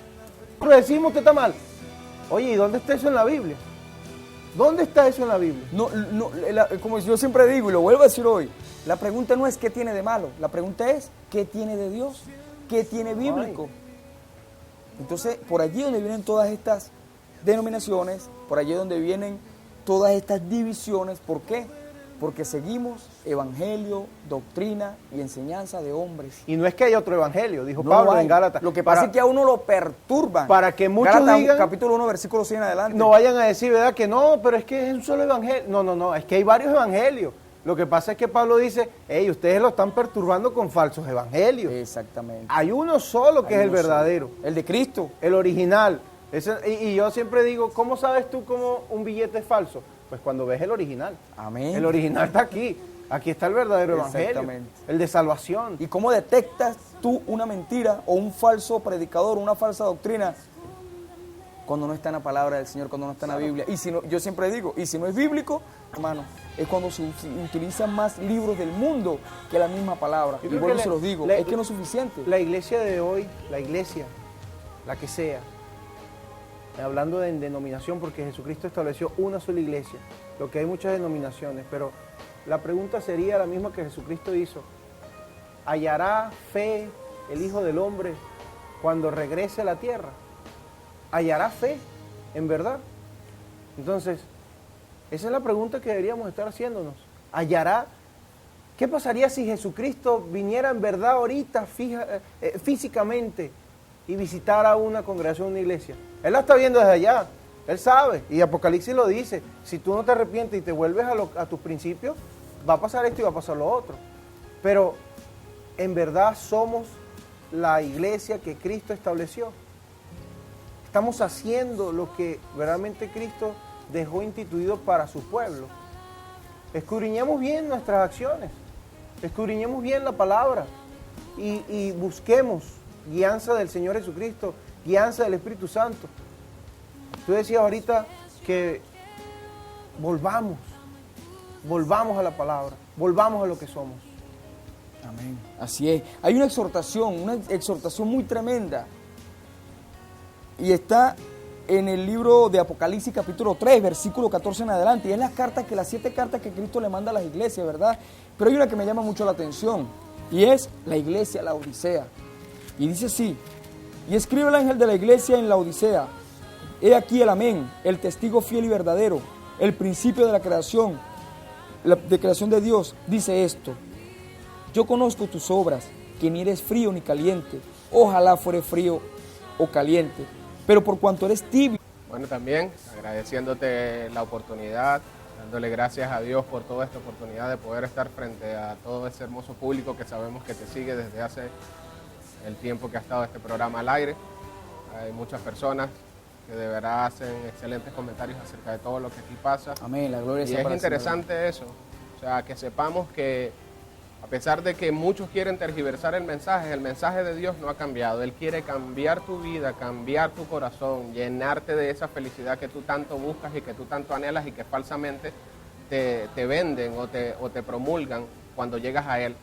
D: nosotros decimos que está mal. Oye, ¿y dónde está eso en la Biblia? ¿Dónde está eso en la Biblia?
C: Como yo siempre digo y lo vuelvo a decir hoy, la pregunta no es qué tiene de malo, la pregunta es qué tiene de Dios, qué tiene bíblico. Entonces, por allí donde vienen todas estas denominaciones, por allí donde vienen todas estas divisiones, ¿por qué? Porque seguimos evangelio, doctrina y enseñanza de hombres.
D: Y no es que haya otro evangelio, dijo
C: No
D: Pablo
C: hay.
D: en Gálatas.
C: Lo que pasa es que a uno lo perturban.
D: Para que muchos
C: Gálatas,
D: digan,
C: capítulo 1, versículo 100 en adelante.
D: no vayan a decir, ¿verdad? Que no, pero es que es un solo evangelio. No, es que hay varios evangelios. Lo que pasa es que Pablo dice, hey, ustedes lo están perturbando con falsos evangelios.
C: Exactamente.
D: Hay uno solo que
C: Hay
D: es el
C: uno solo.
D: verdadero,
C: El de Cristo.
D: el original. Y yo siempre digo, ¿cómo sabes tú cómo un billete es falso? Pues cuando ves el original.
C: Amén.
D: El original está aquí. Aquí está el verdadero evangelio.
C: Exactamente.
D: El de salvación.
C: ¿Y cómo detectas tú una mentira o un falso predicador, una falsa doctrina? cuando no está en la palabra del Señor, cuando no está en la Biblia. Y si no, yo siempre digo, y si no es bíblico, hermano, es cuando se utilizan más libros del mundo que la misma palabra. Y bueno, se los digo, es que no es suficiente.
D: La iglesia de hoy, la iglesia, la que sea, hablando de denominación, porque Jesucristo estableció una sola iglesia, lo que hay muchas denominaciones, pero la pregunta sería la misma que Jesucristo hizo. ¿Hallará fe el Hijo del Hombre cuando regrese a la tierra? ¿Hallará fe, en verdad? Entonces, esa es la pregunta que deberíamos estar haciéndonos. ¿Hallará? ¿Qué pasaría si Jesucristo viniera en verdad ahorita físicamente y visitara una congregación, una iglesia? Él la está viendo desde allá, Él sabe, y Apocalipsis lo dice. Si tú no te arrepientes y te vuelves a tus principios, va a pasar esto y va a pasar lo otro. Pero en verdad somos la iglesia que Cristo estableció. Estamos haciendo lo que verdaderamente Cristo dejó instituido para su pueblo. Escudriñemos bien nuestras acciones, escudriñemos bien la palabra y busquemos guianza del Señor Jesucristo, guianza del Espíritu Santo. Tú decías ahorita que volvamos a la palabra, volvamos a lo que somos.
C: Amén. Así es. Hay una exhortación muy tremenda. Y está en el libro de Apocalipsis capítulo 3, versículo 14 en adelante. Y es las 7 cartas que Cristo le manda a las iglesias, ¿verdad? Pero hay una que me llama mucho la atención. Y es la iglesia Laodicea. Y dice así: y escribe el ángel de la iglesia en Laodicea: he aquí el amén, el testigo fiel y verdadero, el principio de la creación de Dios, dice esto: yo conozco tus obras, que ni eres frío ni caliente. Ojalá fuere frío o caliente, pero por cuanto eres tibio.
E: Bueno, también agradeciéndote la oportunidad, dándole gracias a Dios por toda esta oportunidad de poder estar frente a todo ese hermoso público que sabemos que te sigue desde hace el tiempo que ha estado este programa al aire. Hay muchas personas que de verdad hacen excelentes comentarios acerca de todo lo que aquí pasa.
C: Amén, la gloria sea
E: y es
C: para el
E: interesante
C: Señor.
E: eso, o sea, que sepamos que a pesar de que muchos quieren tergiversar el mensaje de Dios no ha cambiado. Él quiere cambiar tu vida, cambiar tu corazón, llenarte de esa felicidad que tú tanto buscas y que tú tanto anhelas y que falsamente te venden o te promulgan cuando llegas a Él.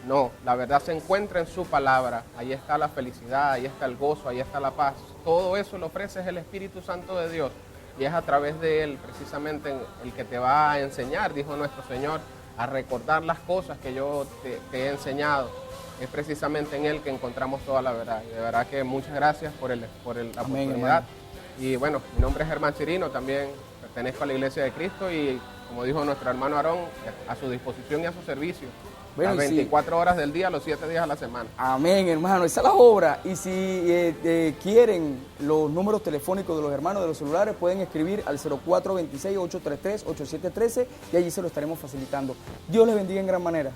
E: No, la verdad se encuentra en su palabra. Ahí está la felicidad, ahí está el gozo, ahí está la paz. Todo eso lo ofrece el Espíritu Santo de Dios. Y es a través de Él precisamente el que te va a enseñar, dijo nuestro Señor, a recordar las cosas que yo te he enseñado. Es precisamente en Él que encontramos toda la verdad. Y de verdad que muchas gracias por la oportunidad.
C: Hermano.
E: Y bueno, mi nombre es Germán Chirino, también pertenezco a la Iglesia de Cristo y, como dijo nuestro hermano Aarón, a su disposición y a su servicio.
C: Bueno,
E: las 24 horas del día, los 7 días a la semana.
C: Amén, hermano, esa es la obra. Y si quieren los números telefónicos de los hermanos de los celulares, pueden escribir al 0426-833-8713 y allí se lo estaremos facilitando. Dios les bendiga en gran manera.